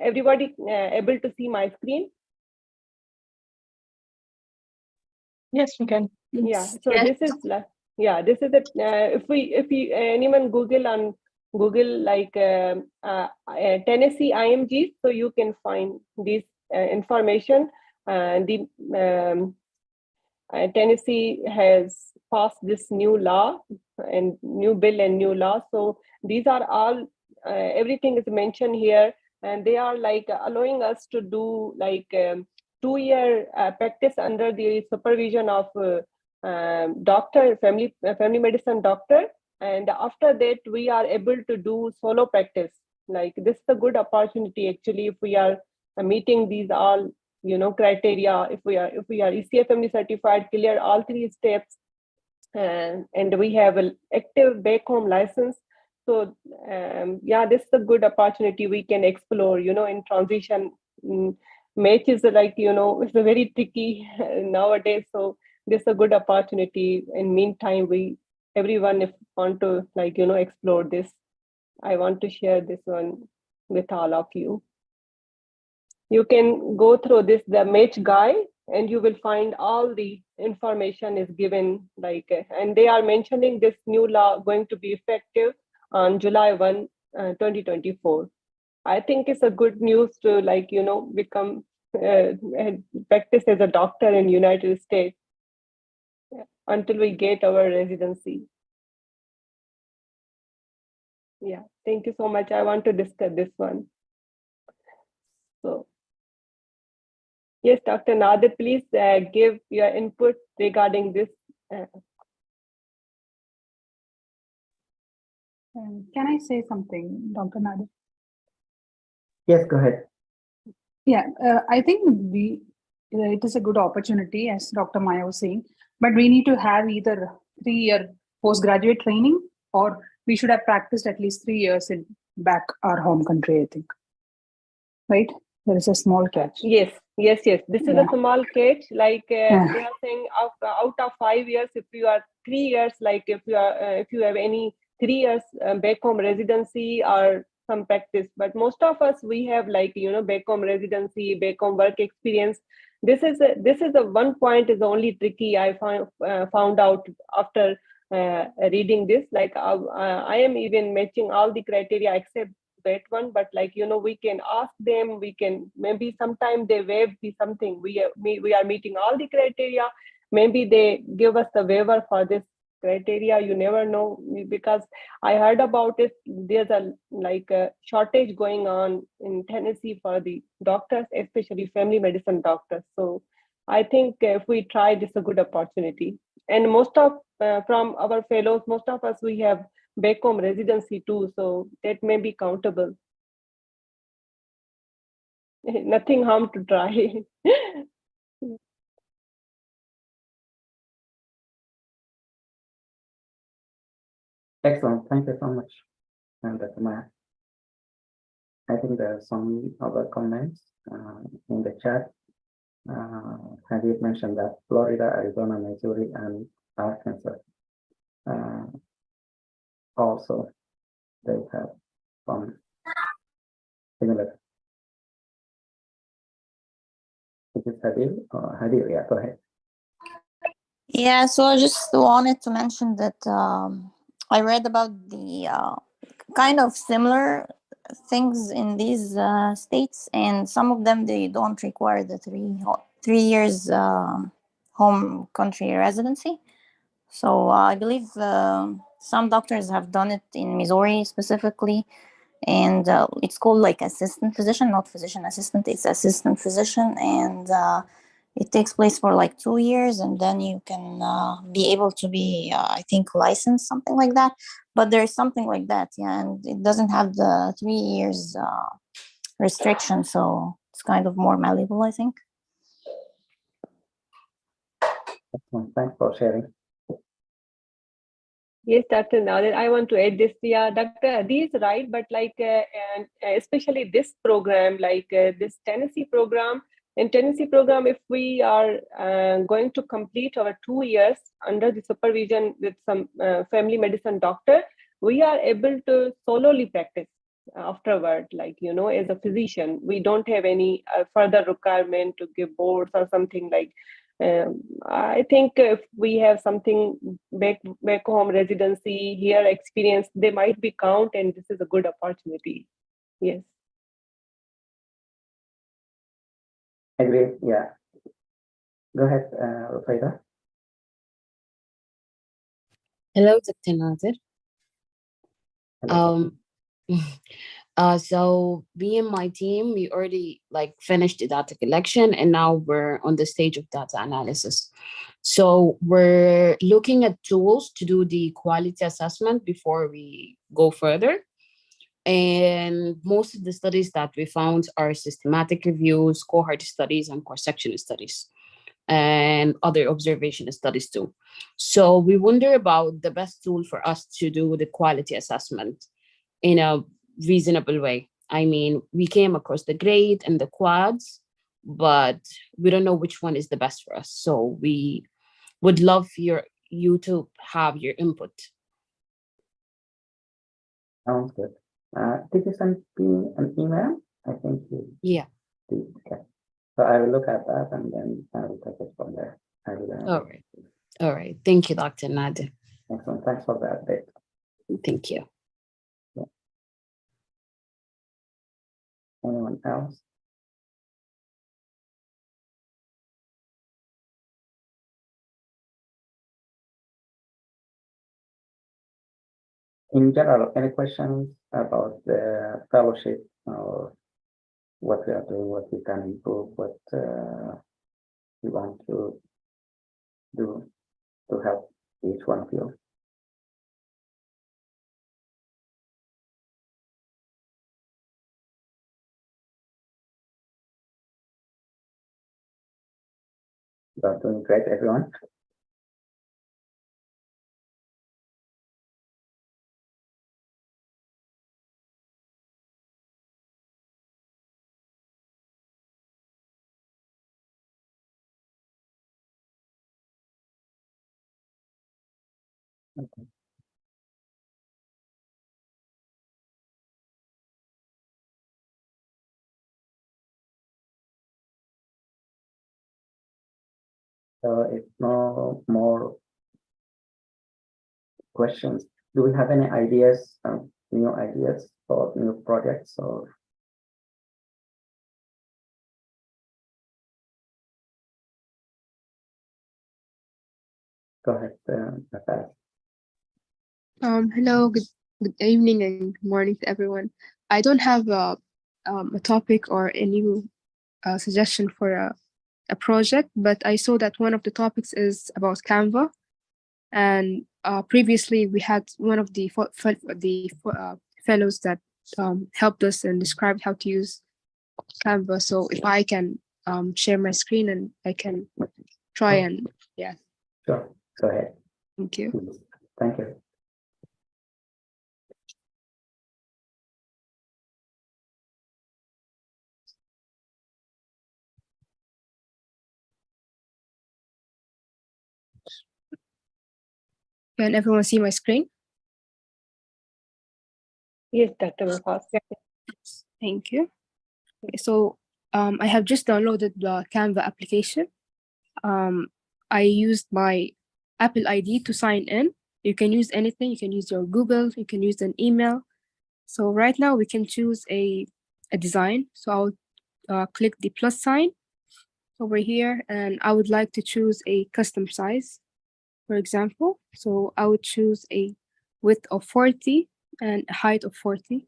Everybody able to see my screen? Yes, we can. Yeah. So Yes. this is this is a if you anyone Google on Google Tennessee IMG, so you can find this information. Tennessee has passed this new law and new bill and new law. So these are all everything is mentioned here, and they are allowing us to do 2-year practice under the supervision of doctor, family medicine doctor, and after that we are able to do solo practice. This is a good opportunity actually if we are meeting these all criteria. If we are ECFMD certified, clear all 3 steps, and we have an active back home license. So this is a good opportunity we can explore in transition. Match is it's a very tricky nowadays, so this is a good opportunity. In meantime, everyone if want to explore this, I want to share this one with all of you. You can go through the match guide, and you will find all the information is given, and they are mentioning this new law going to be effective on July 1, 2024. I think it's a good news to become practice as a doctor in United States until we get our residency. Yeah, thank you so much. I want to discuss this one. So yes, Dr. Nader, please give your input regarding this. Can I say something, Dr. Nader? Yes, go ahead. Yeah, I think it is a good opportunity, as Dr. Maya was saying, but we need to have either 3-year postgraduate training, or we should have practiced at least 3 years in back our home country, I think. Right? There is a small catch. Yes. This is a small catch. They are saying out of 5 years, if you are 3 years, if you have any 3 years back home residency or some practice, but most of us we have back home residency, back home work experience. This is the one point is only tricky. I found out after reading this. I am even matching all the criteria except that one, but we can ask them. We can maybe sometime they waive something. We are meeting all the criteria. Maybe they give us the waiver for this criteria. You never know, because I heard about it. There's a shortage going on in Tennessee for the doctors, especially family medicine doctors. So I think if we try, this is a good opportunity. And most of from our fellows, most of us, we have back home residency too, so that may be countable. Nothing harm to try. Excellent. Thank you so much, Dr. Maya. I think there are some other comments in the chat. Hadid mentioned that Florida, Arizona, Missouri, and Arkansas also they have some similar. Is it Hadid? Hadid, yeah, go ahead. Yeah, so I just wanted to mention that I read about the kind of similar things in these states, and some of them they don't require the 3 years home country residency. So I believe some doctors have done it in Missouri specifically, and it's called like assistant physician, not physician assistant. It's assistant physician, and it takes place for like 2 years, and then you can be able to be, I think, licensed, something like that. But there's something like that, yeah, and it doesn't have the 3 years restriction, so it's kind of more malleable, I think. Excellent. Thanks for sharing. Yes, Dr. Nader, I want to add this. Yeah, Dr. Adi is right, but like, and especially this program, like this Tennessee program. In Tennessee program, if we are going to complete our 2 years under the supervision with some family medicine doctor, we are able to solely practice afterward, like, you know, as a physician. We don't have any further requirement to give boards or something like. I think if we have something back home residency here experience, they might be count, and this is a good opportunity. Yes. Agree. Yeah. Go ahead, Rufaida. Hello, Dr. Nader. Hello. So me and my team, we already like finished the data collection, and now we're on the stage of data analysis. So we're looking at tools to do the quality assessment before we go further. And most of the studies that we found are systematic reviews, cohort studies, and cross-section studies, and other observation studies too. So we wonder about the best tool for us to do the quality assessment in a reasonable way. I mean, we came across the Gait and the quads, but we don't know which one is the best for us. So we would love you to have your input. Sounds good. Did you send me an email? I think you Yeah. did. Okay. So I will look at that, and then I will take it from there. All right. All right. Thank you, Dr. Nader. Excellent. Thanks for the update. Thank you. Yeah. Anyone else? In general, any questions about the fellowship or what we are doing, what we can improve, what we want to do to help each one of you? You are doing great, everyone. Okay. So if no more questions, do we have any ideas, new ideas for new projects or? Go ahead, Natasha. Hello, good evening and good morning to everyone. I don't have a topic or a new suggestion for a project, but I saw that one of the topics is about Canva, and previously we had one of the fellows that helped us and described how to use Canva. So if I can share my screen and I can try and yeah. Sure, go ahead. Thank you. Thank you. Can everyone see my screen? Yes, Dr. Wafas. Thank you. Okay, so I have just downloaded the Canva application. I used my Apple ID to sign in. You can use anything. You can use your Google. You can use an email. So right now we can choose a design. So I'll click the plus sign over here, and I would like to choose a custom size, for example. So I would choose a width of 40 and a height of 40.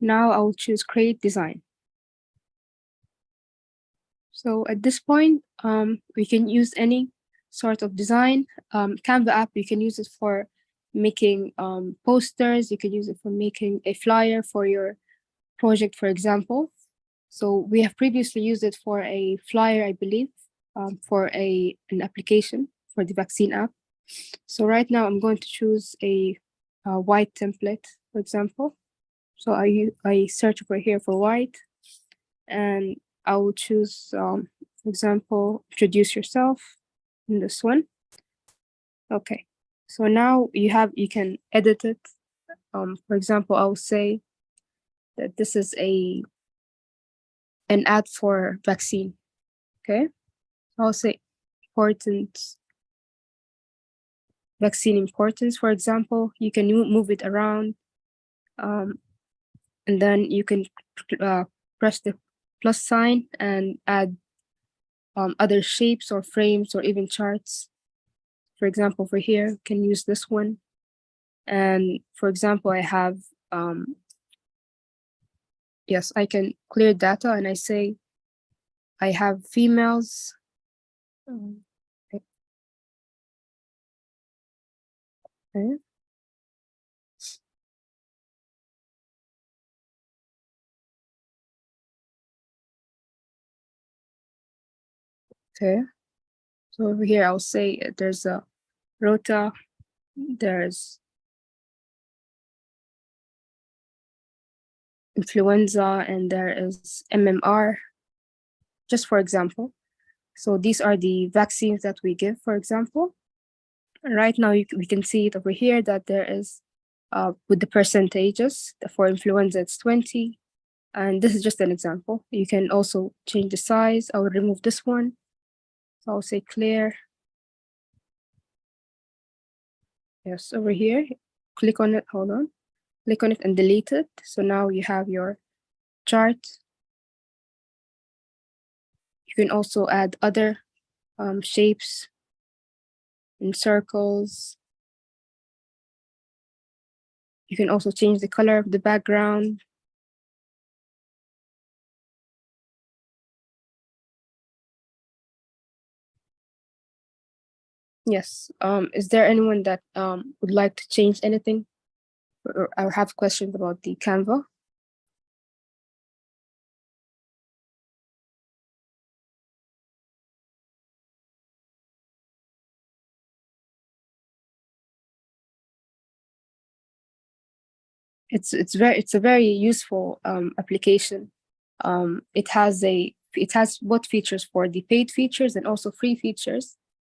Now I will choose create design. So at this point, we can use any sort of design. Canva app, you can use it for making posters. You can use it for making a flyer for your project, for example. So we have previously used it for a flyer, I believe, for an application for the vaccine app. So right now I'm going to choose a white template, for example. So I search over here for white, and I will choose, for example, introduce yourself in this one. Okay, so now you can edit it. For example, I will say that this is an ad for vaccine. Okay, I'll say important vaccine importance, for example. You can move it around, and then you can press the plus sign and add other shapes or frames or even charts. For example, over here, you can use this one. And for example, I have, yes, I can clear data and I say, I have females. Okay. Okay. So over here, I'll say there's a rota, there's influenza, and there is MMR, just for example. So these are the vaccines that we give, for example. And right now, we can see it over here that there is, with the percentages, for influenza, it's 20. And this is just an example. You can also change the size. I will remove this one. So I'll say clear. Yes, over here, click on it, hold on. Click on it and delete it. So now you have your chart. You can also add other shapes and circles. You can also change the color of the background. Yes, is there anyone that would like to change anything or have questions about the Canva? It's a very useful application. It has both features for the paid features and also free features.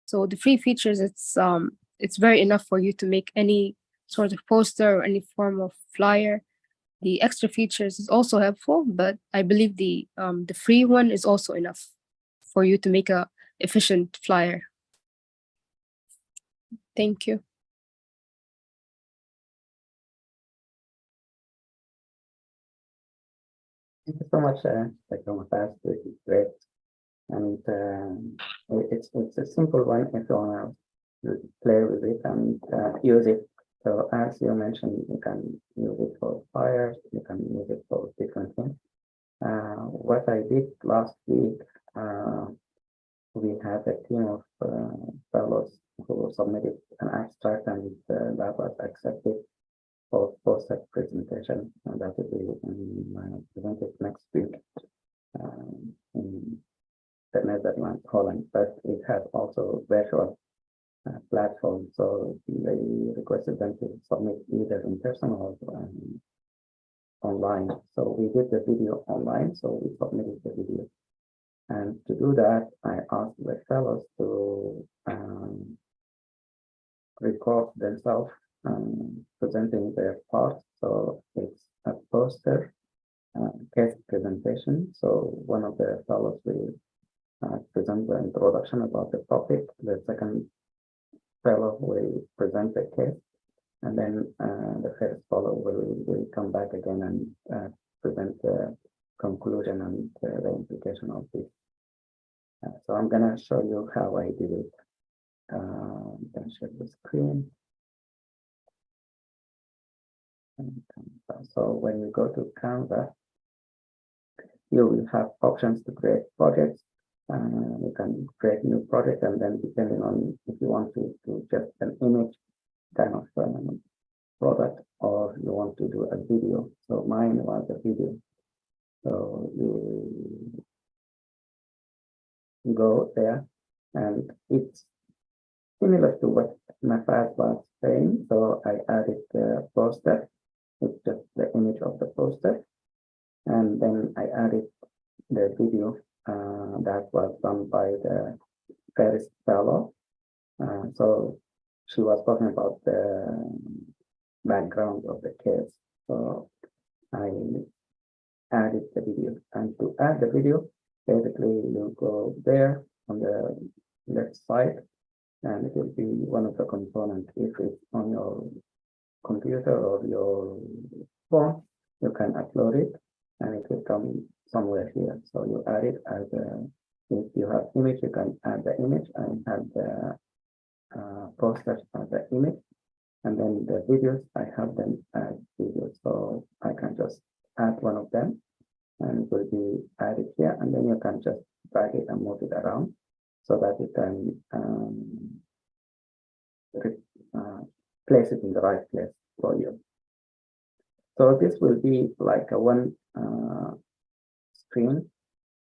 So the free features, it's very enough for you to make any sort of poster or any form of flyer. The extra features is also helpful, but I believe the free one is also enough for you to make a efficient flyer. Thank you. Thank you so much, Dr. Mafaz. This is great. And it's a simple one if you want to play with it and use it. So as you mentioned, you can use it for fires, you can use it for different things. What I did last week, we had a team of fellows who submitted an abstract, and that was accepted for poster presentation, and that will be presented next week in the Netherlands, Holland. But it has also virtual platform, so they requested them to submit either in person or online. So we did the video online, so we submitted the video. And to do that, I asked the fellows to record themselves presenting their part. So it's a poster case presentation. So one of the fellows will present the introduction about the topic. The second fellow will present the case, and then the first fellow will come back again and present the conclusion and the implication of this. So I'm gonna show you how I did it. I'm gonna share the screen. So when you go to Canva, you will have options to create projects. You can create new project, and then depending on if you want to do just an image kind of product, or you want to do a video. So mine was a video. So you go there, and it's similar to what Nafaz was saying. So I added the poster. It's just the image of the poster, and then I added the video that was done by the first fellow. So she was talking about the background of the case. So I added the video, and to add the video, basically you go there on the left side, and it will be one of the components. If it's on your computer or your phone, you can upload it, and it will come somewhere here. So you add it as a, if you have image, you can add the image and have the poster as the image. And then the videos, I have them as videos. So I can just add one of them, and it will be added here. And then you can just drag it and move it around so that you can place it in the right place for you. So this will be like a one screen.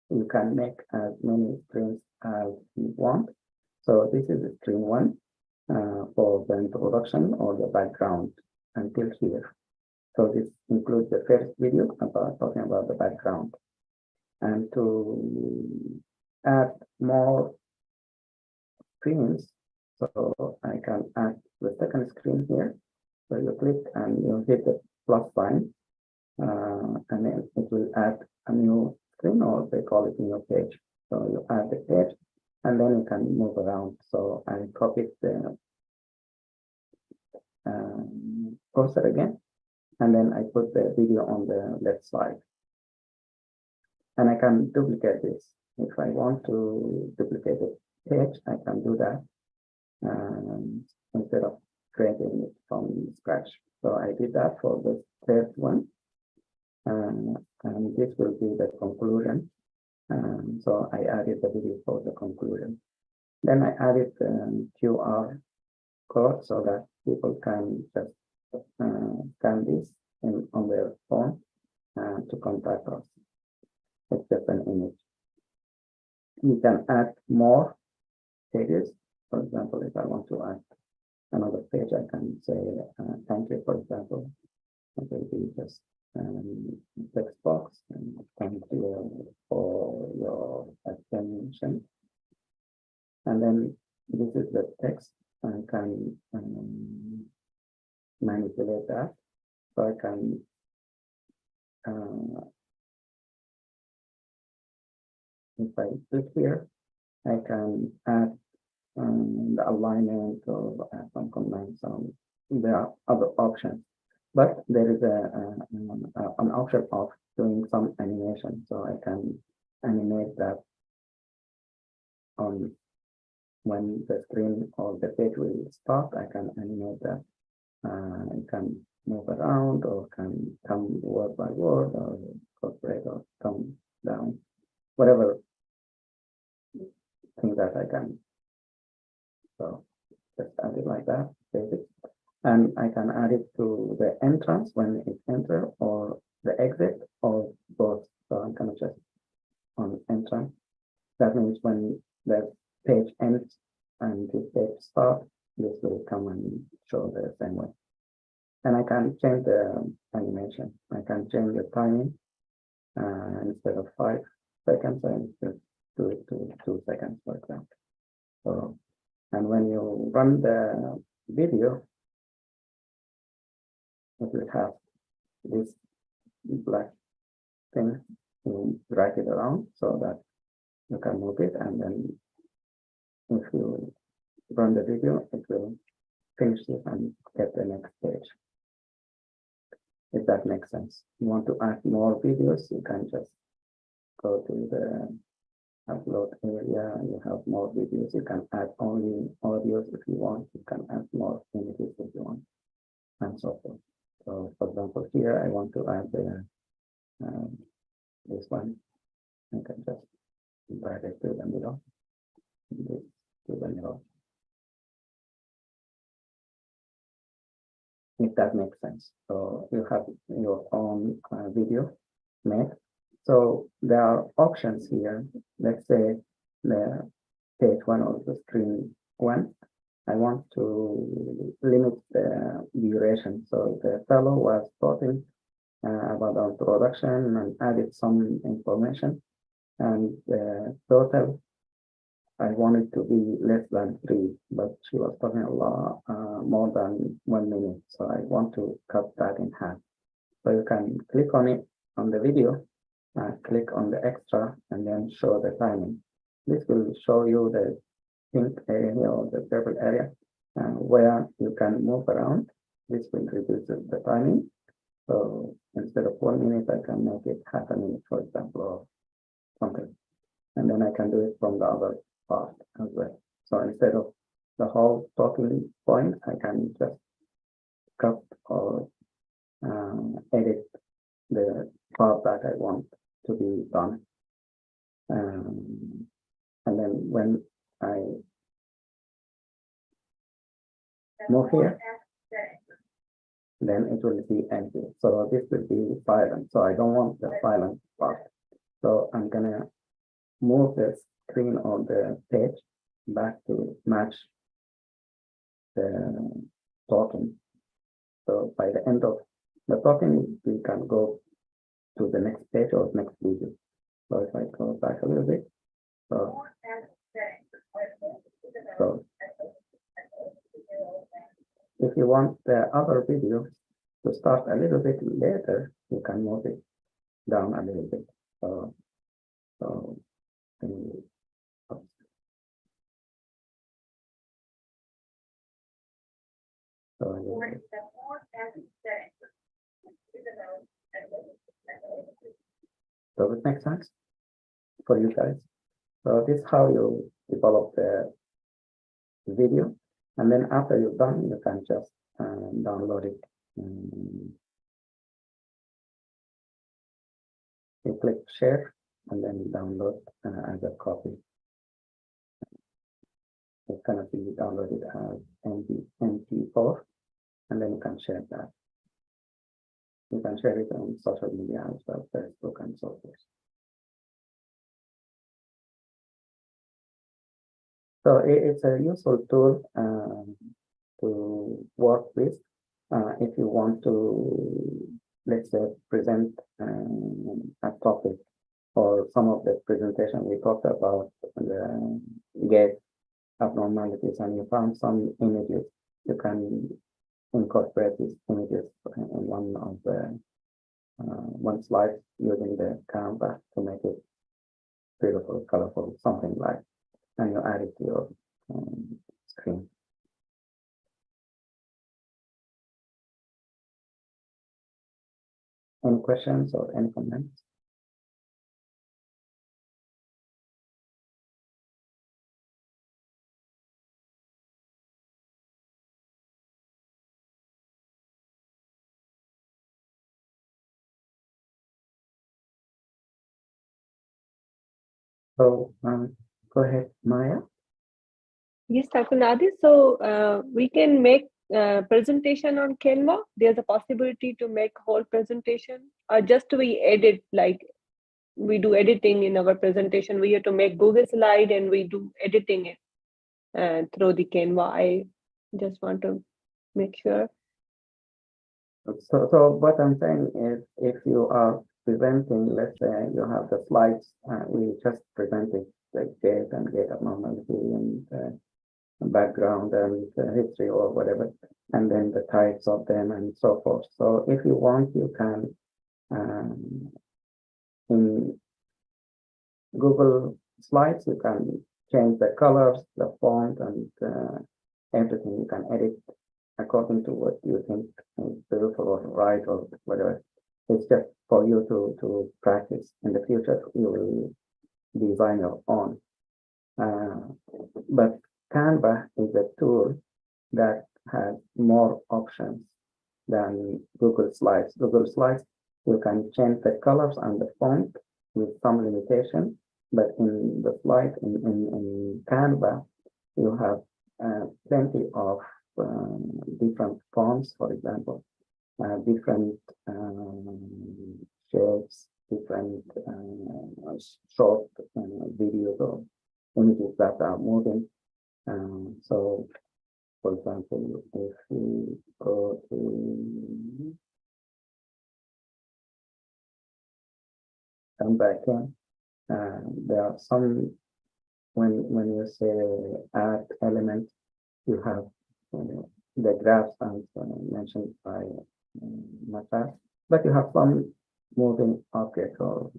You can make as many screens as you want. So this is screen one for the introduction or the background until here. So this includes the first video about talking about the background. And to add more screens, so I can add the second screen here. So you click and you hit the plus sign, and then it will add a new screen, or they call it new page. So you add the page, and then you can move around. So I copied the poster again, and then I put the video on the left side. And I can duplicate this. If I want to duplicate the page, I can do that instead of creating it from scratch. So I did that for the third one. And this will be the conclusion. So I added the video for the conclusion. Then I added the QR code so that people can just scan this on their phone to contact us. It's just an image. You can add more pages. For example, if I want to add another page, I can say thank you, for example. It will be just text box, and thank you for your attention. And then this is the text. I can manipulate that. So I can if I click here, I can add the alignment or some comments. There are other options, but there is an option of doing some animation. So I can animate that on when the screen or the page will start. I can animate that. I can move around, or can come word by word, or incorporate, or come down, whatever thing that I can. So just add it like that, save it. And I can add it to the entrance when it enter, or the exit, or both. So I'm gonna just on entrance. That means when the page ends and the page starts, this will come and show the same way. And I can change the animation. I can change the timing. Instead of 5 seconds, I just do it to 2 seconds, for example. So, and when you run the video, it will have this black thing, you drag it around so that you can move it, and then if you run the video, it will finish it and get the next page. If that makes sense. You want to add more videos, you can just go to the upload area. You have more videos. You can add only audios if you want. You can add more images if you want, and so forth. So, for example, here I want to add the this one. I can just drag it to the middle. This to the middle. If that makes sense. So you have your own video made. So there are options here. Let's say the page 1 or the screen 1. I want to limit the duration. So the fellow was talking about the introduction and added some information, and the total I wanted to be less than 3, but she was talking a lot more than 1 minute. So I want to cut that in half. So you can click on it on the video, click on the extra, and then show the timing. This will show you the pink area or the purple area where you can move around. This will reduce the timing. So instead of 1 minute, I can make it half a minute, for example, or something. And then I can do it from the other part as well. So instead of the whole talking point, I can just cut or edit the part that I want to be done. And then when I move here, then it will be empty. So this will be silent. So I don't want the silent part. So I'm gonna move the screen on the page back to match the talking. So by the end of the talking, we can go to the next page or next video. So if I go back a little bit, so if you want the other video to start a little bit later, you can move it down a little bit. So does it make sense for you guys? So this is how you develop the video, and then after you're done, you can just download it. You click share and then download as a copy. It's gonna be downloaded as MP4, and then you can share that. You can share it on social media as well, Facebook and so forth. So it's a useful tool to work with if you want to, let's say, present a topic, or some of the presentation we talked about the gait abnormalities, and you found some images. You can incorporate these images in one slide using the Canva to make it beautiful, colorful, something like, and you add it to your screen. Any questions or any comments? So go ahead, Maya. Yes, Dr. Nadir. So we can make presentation on Canva. There's a possibility to make whole presentation, or just we edit, like we do editing in our presentation. We have to make Google slide and we do editing it through the Canva. I just want to make sure. So what I'm saying is, if you are presenting, let's say you have the slides, we just presented like gait and gait abnormality and background and history or whatever, and then the types of them and so forth. So if you want, you can in Google Slides, you can change the colors, the font, and everything. You can edit according to what you think is beautiful or right or whatever. It's just for you to practice. In the future, you will design your own. But Canva is a tool that has more options than Google Slides. Google Slides, you can change the colors and the font with some limitation, but in the slide in Canva, you have plenty of different fonts, for example, different shapes, different short videos or images that are moving. So, for example, if we go to come back in, there are some, when you say add element, you have the graphs as mentioned by Mata, but you have some moving object or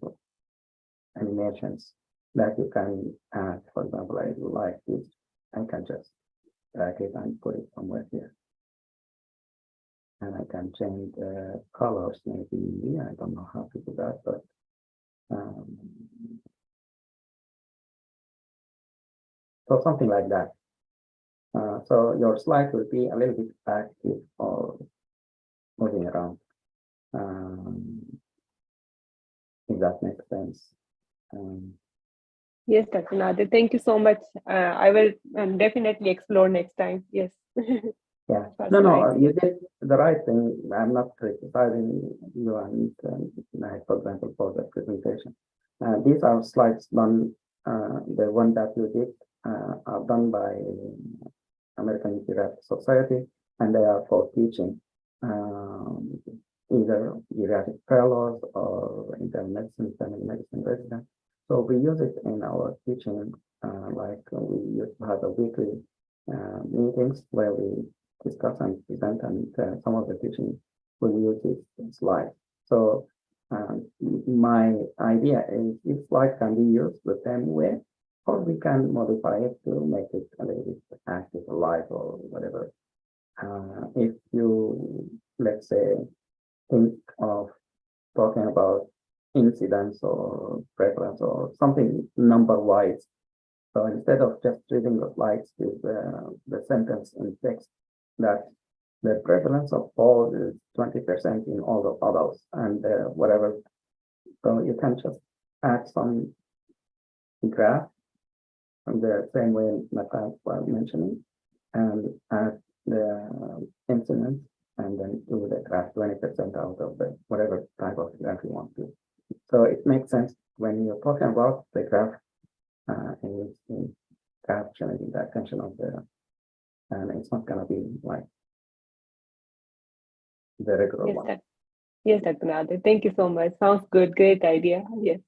animations that you can add. For example, I like this, I can just drag it and put it somewhere here. And I can change the colors, maybe. I don't know how to do that, but so something like that. So your slide will be a little bit active or moving around. If that makes sense. Yes, Dr. Nadir, thank you so much. I will definitely explore next time. Yes. Yeah. That's No, nice. you did the right thing. I'm not criticizing you and for example, for the presentation. These are slides done, the one that you did are done by American Geriatric Society, and they are for teaching either geriatric fellows or internal medicine, family medicine residents. So we use it in our teaching, like we used to have a weekly meetings where we discuss and present, and some of the teaching will use this slide. So my idea is this slide can be used the same way, or we can modify it to make it a little bit active, alive, or whatever. If you, let's say, think of talking about incidence or prevalence or something number-wise, so instead of just reading the slides with the sentence in text that the prevalence of all is 20% in all the adults and whatever, so you can just add some graph in the same way Nata was mentioning, and add the incidence, and then do the graph 20% out of the whatever type of graph you want to. So it makes sense when you're talking about the graph, and it's capturing the attention of the, and it's not gonna be like the regular Yes, one. yes, Dr. Nadir. Thank you so much. Sounds good. Great idea. Yes.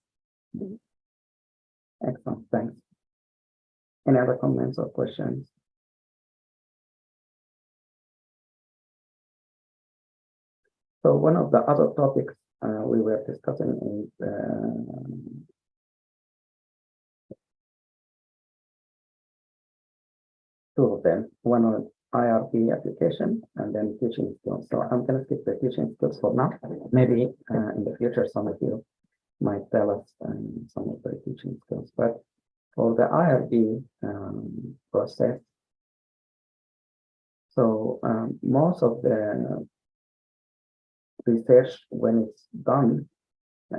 Excellent, thanks. Any other comments or questions? So one of the other topics we were discussing is two of them. One on IRB application and then teaching skills. So I'm going to skip the teaching skills for now. Maybe in the future, some of you might tell us some of the teaching skills. But for the IRB process, so most of the research, when it's done,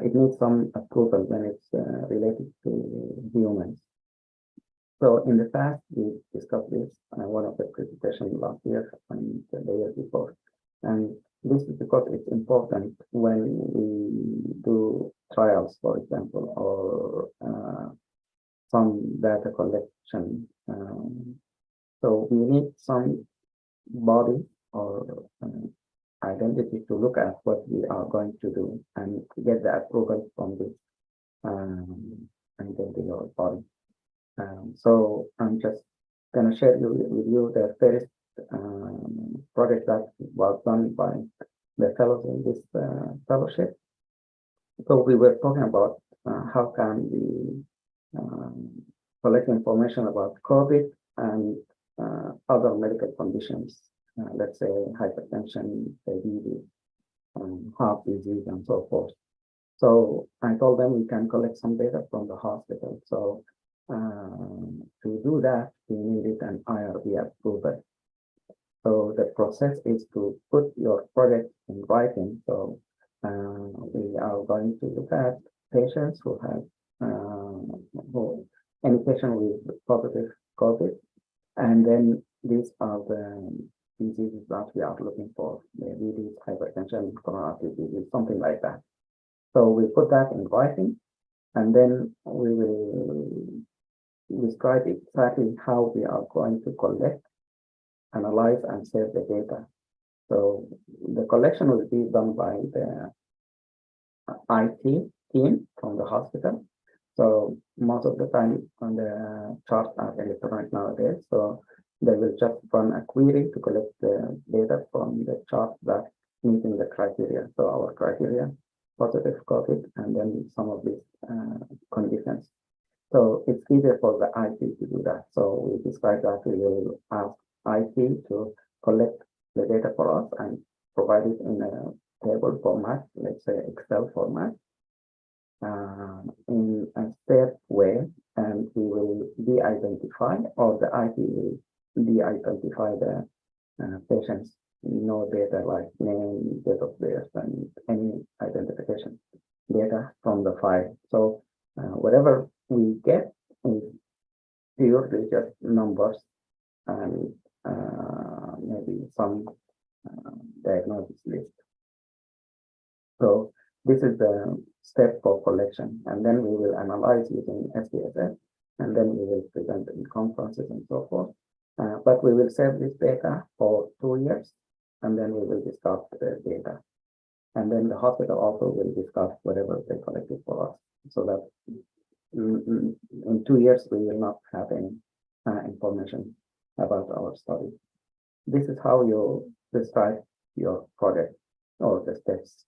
it needs some approval when it's related to humans. So in the past, we discussed this one of the presentations last year and the year before. And this is because it's important when we do trials, for example, or some data collection. So we need some body or identity to look at what we are going to do and get the approval from this identity or body. So I'm just going to share with you the first project that was done by the fellows in this fellowship. So we were talking about how can we collect information about COVID and other medical conditions, let's say hypertension, diabetes, heart disease, and so forth. So I told them we can collect some data from the hospital. So to do that, we needed an IRB approval. So the process is to put your project in writing. So we are going to look at patients who have any patient with positive COVID, and then these are the diseases that we are looking for: diabetes, hypertension, coronary disease, something like that. So we put that in writing, and then we will describe exactly how we are going to collect, analyze, and save the data. So the collection will be done by the IT team from the hospital. So most of the time on the charts are electronic nowadays. So they will just run a query to collect the data from the chart that meeting the criteria. So our criteria, positive COVID, and then some of these conditions. So it's easier for the IT to do that. So we describe that we will ask IT to collect the data for us and provide it in a table format, let's say Excel format, in a step way, and we will de-identify, or the IT will de-identify the patient's no data like name, date of birth, and any identification data from the file. So whatever we get is purely just numbers and maybe some diagnosis list. So this is the step for collection, and then we will analyze using SPSS, and then we will present in conferences and so forth. But we will save this data for 2 years, and then we will discuss the data. And then the hospital also will discuss whatever they collected for us, so that in 2 years we will not have any information about our study. This is how you describe your project or the steps.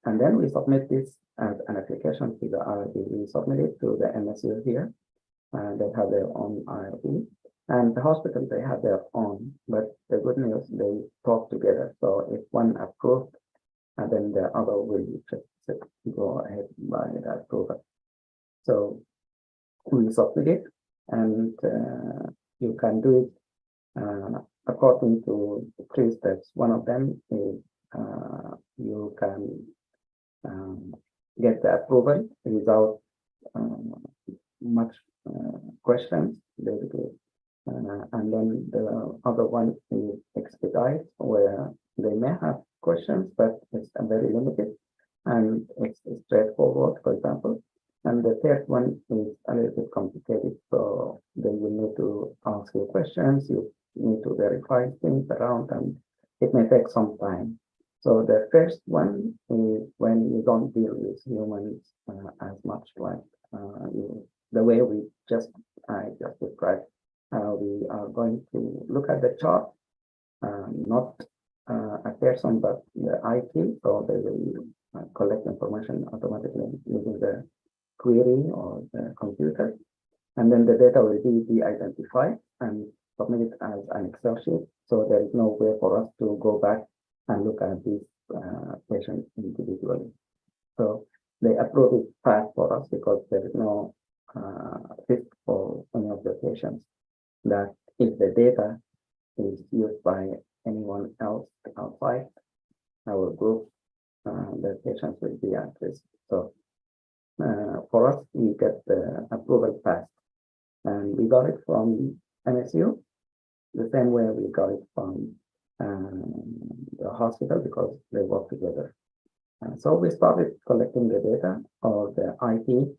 And then we submit this as an application to the IRB. We submit it to the MSU here, and they have their own IRB. And the hospital, they have their own, but the good news, they talk together. So if one approved, and then the other will just go ahead by the approval. So we submit it, and you can do it according to 3 steps. One of them is you can get the approval without much questions, basically. And then the other one is expedite, where they may have questions, but it's very limited and it's straightforward, for example. And the third one is a little bit complicated, so they will need to ask you questions, you need to verify things around, and it may take some time. So the first one is when you don't deal with humans as much, like the way I just described. We are going to look at the chart, not a person, but the IT, so they will collect information automatically using the query or the computer, and then the data will be de-identified and submitted as an Excel sheet. So there is no way for us to go back and look at these patients individually. So they approve it fast for us because there is no risk for any of the patients that if the data is used by anyone else outside our group, the patients will be at risk. So for us, we get the approval fast. And we got it from MSU, the same way we got it from the hospital because they work together. So we started collecting the data, or the IT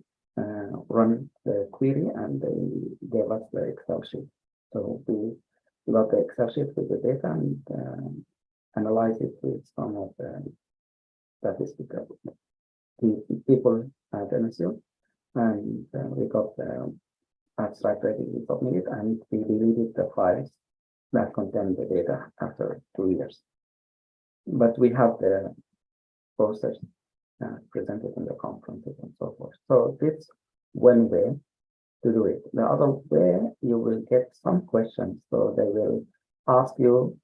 run the query, and they gave us the Excel sheet. So we got the Excel sheet with the data and analyze it with some of the statistical people at MSU, and we got the abstract ready to submit it, and we deleted the files that contain the data after 2 years. But we have the process presented in the conferences and so forth. So this one way to do it. The other way, you will get some questions. So they will ask you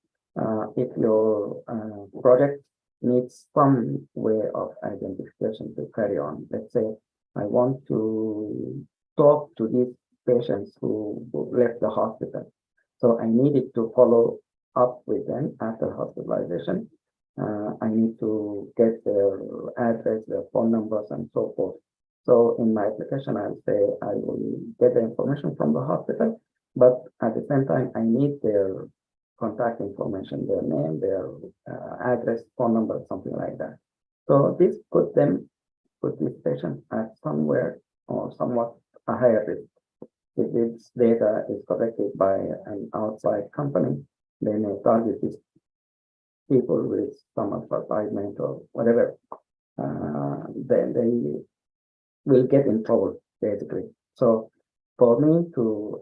if your project needs some way of identification to carry on. Let's say I want to talk to these patients who left the hospital. So I needed to follow up with them after hospitalization. I need to get their address, their phone numbers, and so forth. So in my application, I'll say I will get the information from the hospital, but at the same time, I need their contact information, their name, their address, phone number, something like that. So this put these patients at somewhere or somewhat a higher risk. If this data is collected by an outside company, they may target these people with some advertisement or whatever. Then they will get in trouble, basically. So for me to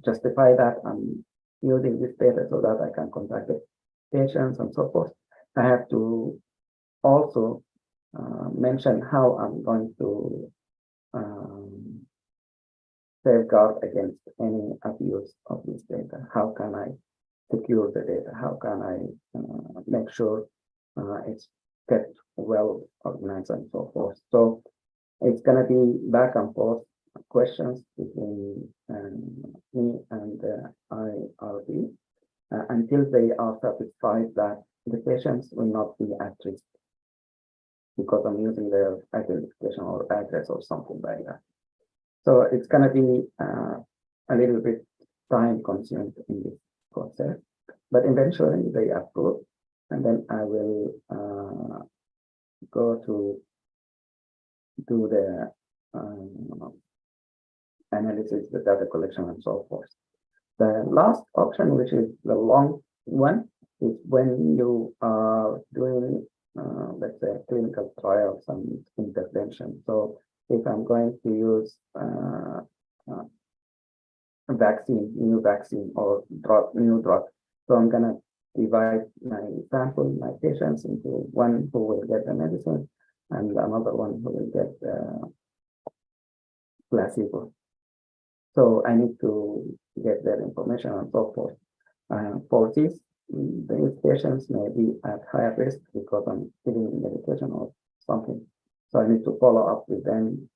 justify that I'm using this data so that I can contact the patients and so forth, I have to also mention how I'm going to safeguard against any abuse of this data. How can I secure the data? How can I make sure it's kept well organized and so forth? So it's going to be back and forth questions between me and the IRB until they are satisfied that the patients will not be at risk because I'm using their identification or address or something like that. So it's going to be a little bit time consumed in this process, but eventually they approve, and then I will go to do the analysis, the data collection, and so forth. The last option, which is the long one, is when you are doing, let's say, clinical trials and intervention. So if I'm going to use a vaccine, new vaccine, or new drug, so I'm going to divide my sample, my patients, into one who will get the medicine and another one who will get placebo. So I need to get their information and so forth. For this, these patients may be at higher risk because I'm giving medication or something. So I need to follow up with them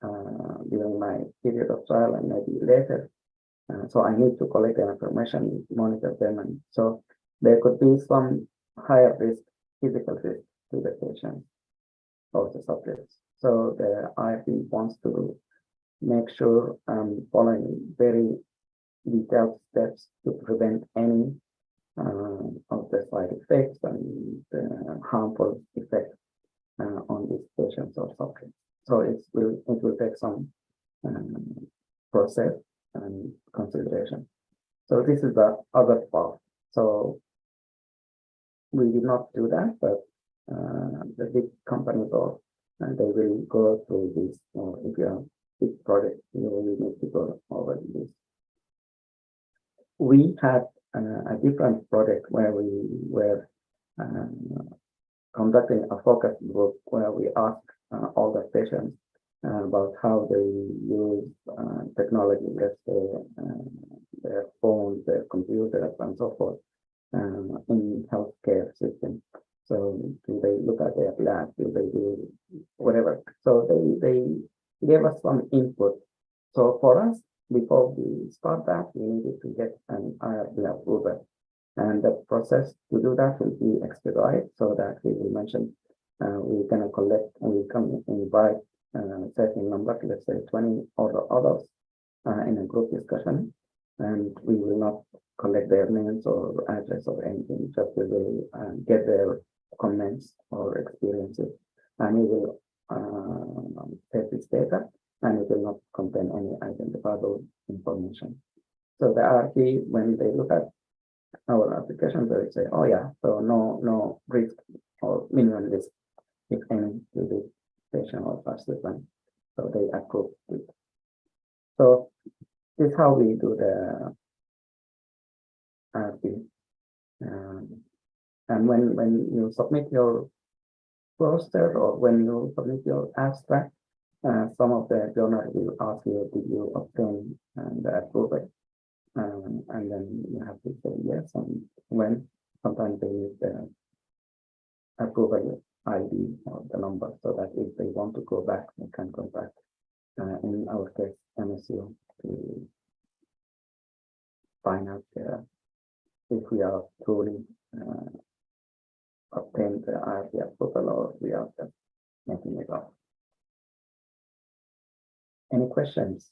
during my period of trial and maybe later. So I need to collect the information, monitor them, and so there could be some higher risk, physical risk to the patient or the subjects. So the IRB wants to make sure I'm following very detailed steps to prevent any of the side effects and harmful effects on these patients or subjects. So it will take some process and consideration. So this is the other part. So we did not do that, but the big companies they will go through this. Or if you have big project, you will need to go over this. We had a different project where we were conducting a focus group where we asked all the patients about how they use technology, let's say their phones, their computers, and so forth in healthcare system. So do they look at their lab? Do they do whatever? So they gave us some input. So for us, before we start that, we needed to get an IRB approval. And the process to do that will be expedited so that we will mention we're going to collect and we can invite certain number, let's say 20 or others in a group discussion, and we will not collect their names or address or anything, just we will get their comments or experiences, and we will take this data, and it will not contain any identifiable information. So the RP, when they look at our application, they will say, oh yeah, so no risk or minimum risk, if any, to this patient or participant. So they approve it. So this is how we do the RP. And when you submit your poster or when you submit your abstract, some of the journals will ask you, did you obtain the approval? And then you have to say yes, and when sometimes they need the approval ID or the number, so that if they want to go back, they can go back. In our case, MSU, to find out if we are truly obtained the RP approval or we are just making it up. Any questions?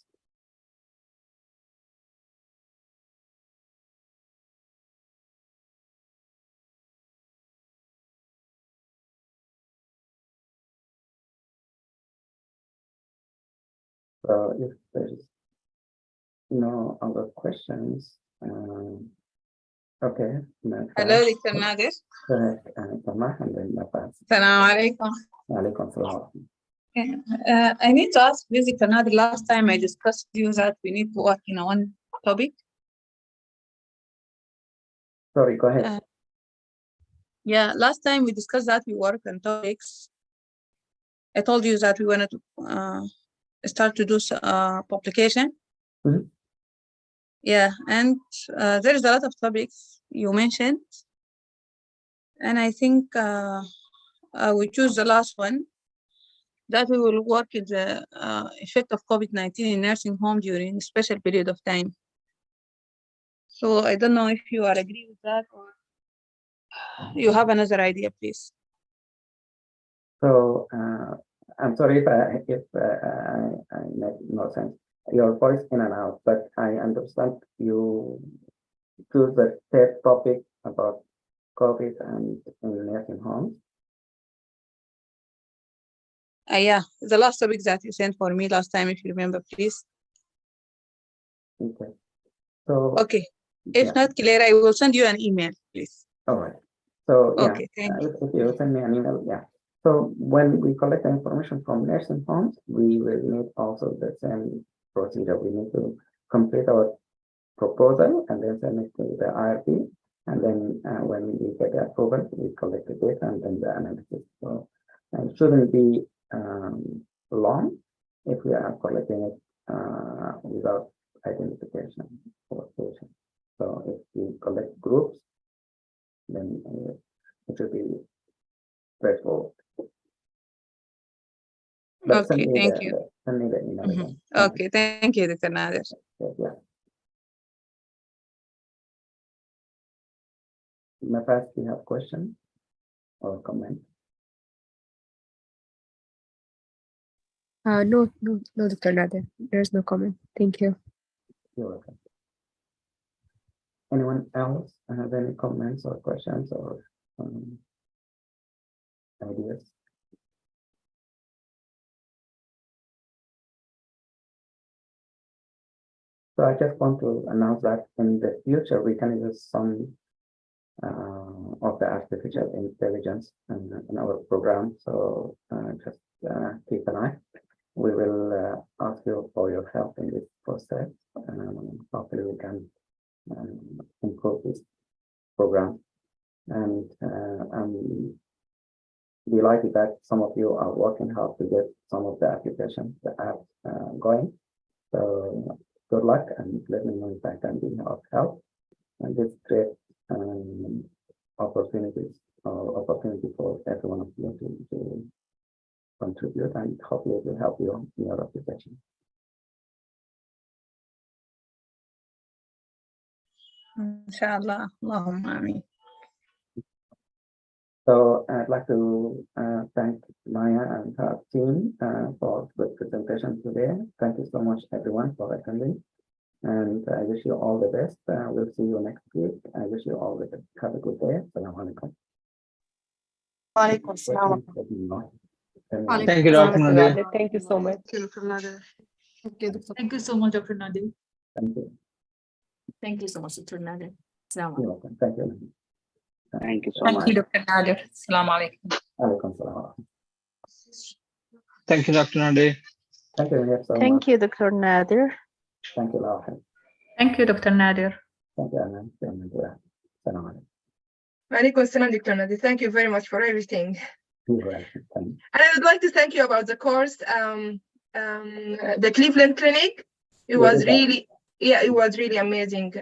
So if there's no other questions, okay. Hello, Dr. Nadir. Correct, Samah, and then Nafas. Assalamu alaikum. Alaikum salam. I need to ask you, Dr. Nadir, last time I discussed with you that we need to work in one topic. Sorry, go ahead. Yeah, last time we discussed that we work on topics. I told you that we wanted to start to do publication. Mhm. Yeah, and there is a lot of topics you mentioned, and I think we choose the last one, that we will work with the effect of COVID-19 in nursing home during a special period of time. So I don't know if you are agree with that or you have another idea, please. So I'm sorry if I make no sense. Your voice in and out, but I understand you choose the third topic about COVID and in nursing homes. Yeah, the last topic that you sent for me last time, if you remember, please. Okay. So Okay. If yeah. not clear, I will send you an email, please. All right. So yeah, Okay, thank you. if you send me an email, yeah. So when we collect the information from nursing homes, we will need also the same procedure. We need to complete our proposal and then send it to the IRP. And then when we get the approval, we collect the data and then the analysis. So it shouldn't be long if we are collecting it without identification for patient. So if we collect groups, then it should be straightforward. But Okay, thank you. Send me the email again. Okay, thank you, Dr. Nadir. Yeah. Nafas, do you have questions or comment? No, Dr. Nadir. There's no comment. Thank you. You're welcome. Anyone else have any comments or questions or ideas? So I just want to announce that in the future we can use some of the artificial intelligence in our program. So just keep an eye. We will ask you for your help in this process. Hopefully we can improve this program. And I'm delighted that some of you are working hard to get some of the applications, the apps going. So good luck and let me know if I can be of help. And this great opportunity for every one of you to contribute, and hopefully it will help you in your application. Inshallah. Allahumma ameen. So I'd like to thank Maya and her team for the presentation today. Thank you so much, everyone, for attending. And I wish you all the best. We'll see you next week. I wish you all the best. Have a good day. Assalamu alaikum. Walaikum assalam. Thank you, Dr. Nadir. Thank you so much. Thank you so much, Dr. Nadir. Thank you. Thank you so much, Dr. Nadir. You're welcome. Thank you. Thank you so Thank much. you, Dr. Nadir. Assalamu alaikum. Alaikum salam. Thank you, Dr. Nadir. Thank you so much. Thank you, Dr. Nadir. Thank you, Lahi. Thank you, Dr. Nadir. Thank you, Anand. Assalamu alaikum. Walaikum assalam, Dr. Nadir. Thank you very much for everything. You're welcome. Thank you. And I would like to thank you about the course, the Cleveland Clinic. It was really, it was really amazing.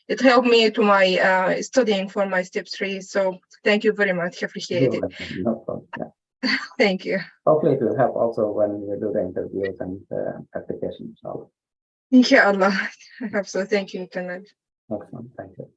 It helped me to my studying for my step 3. So thank you very much. Appreciate You're it. welcome. No problem. Yeah. Thank you. Hopefully it will help also when you do the interviews and applications. Inshallah. I hope so. Thank you, Dr. Nadir. Excellent. Thank you.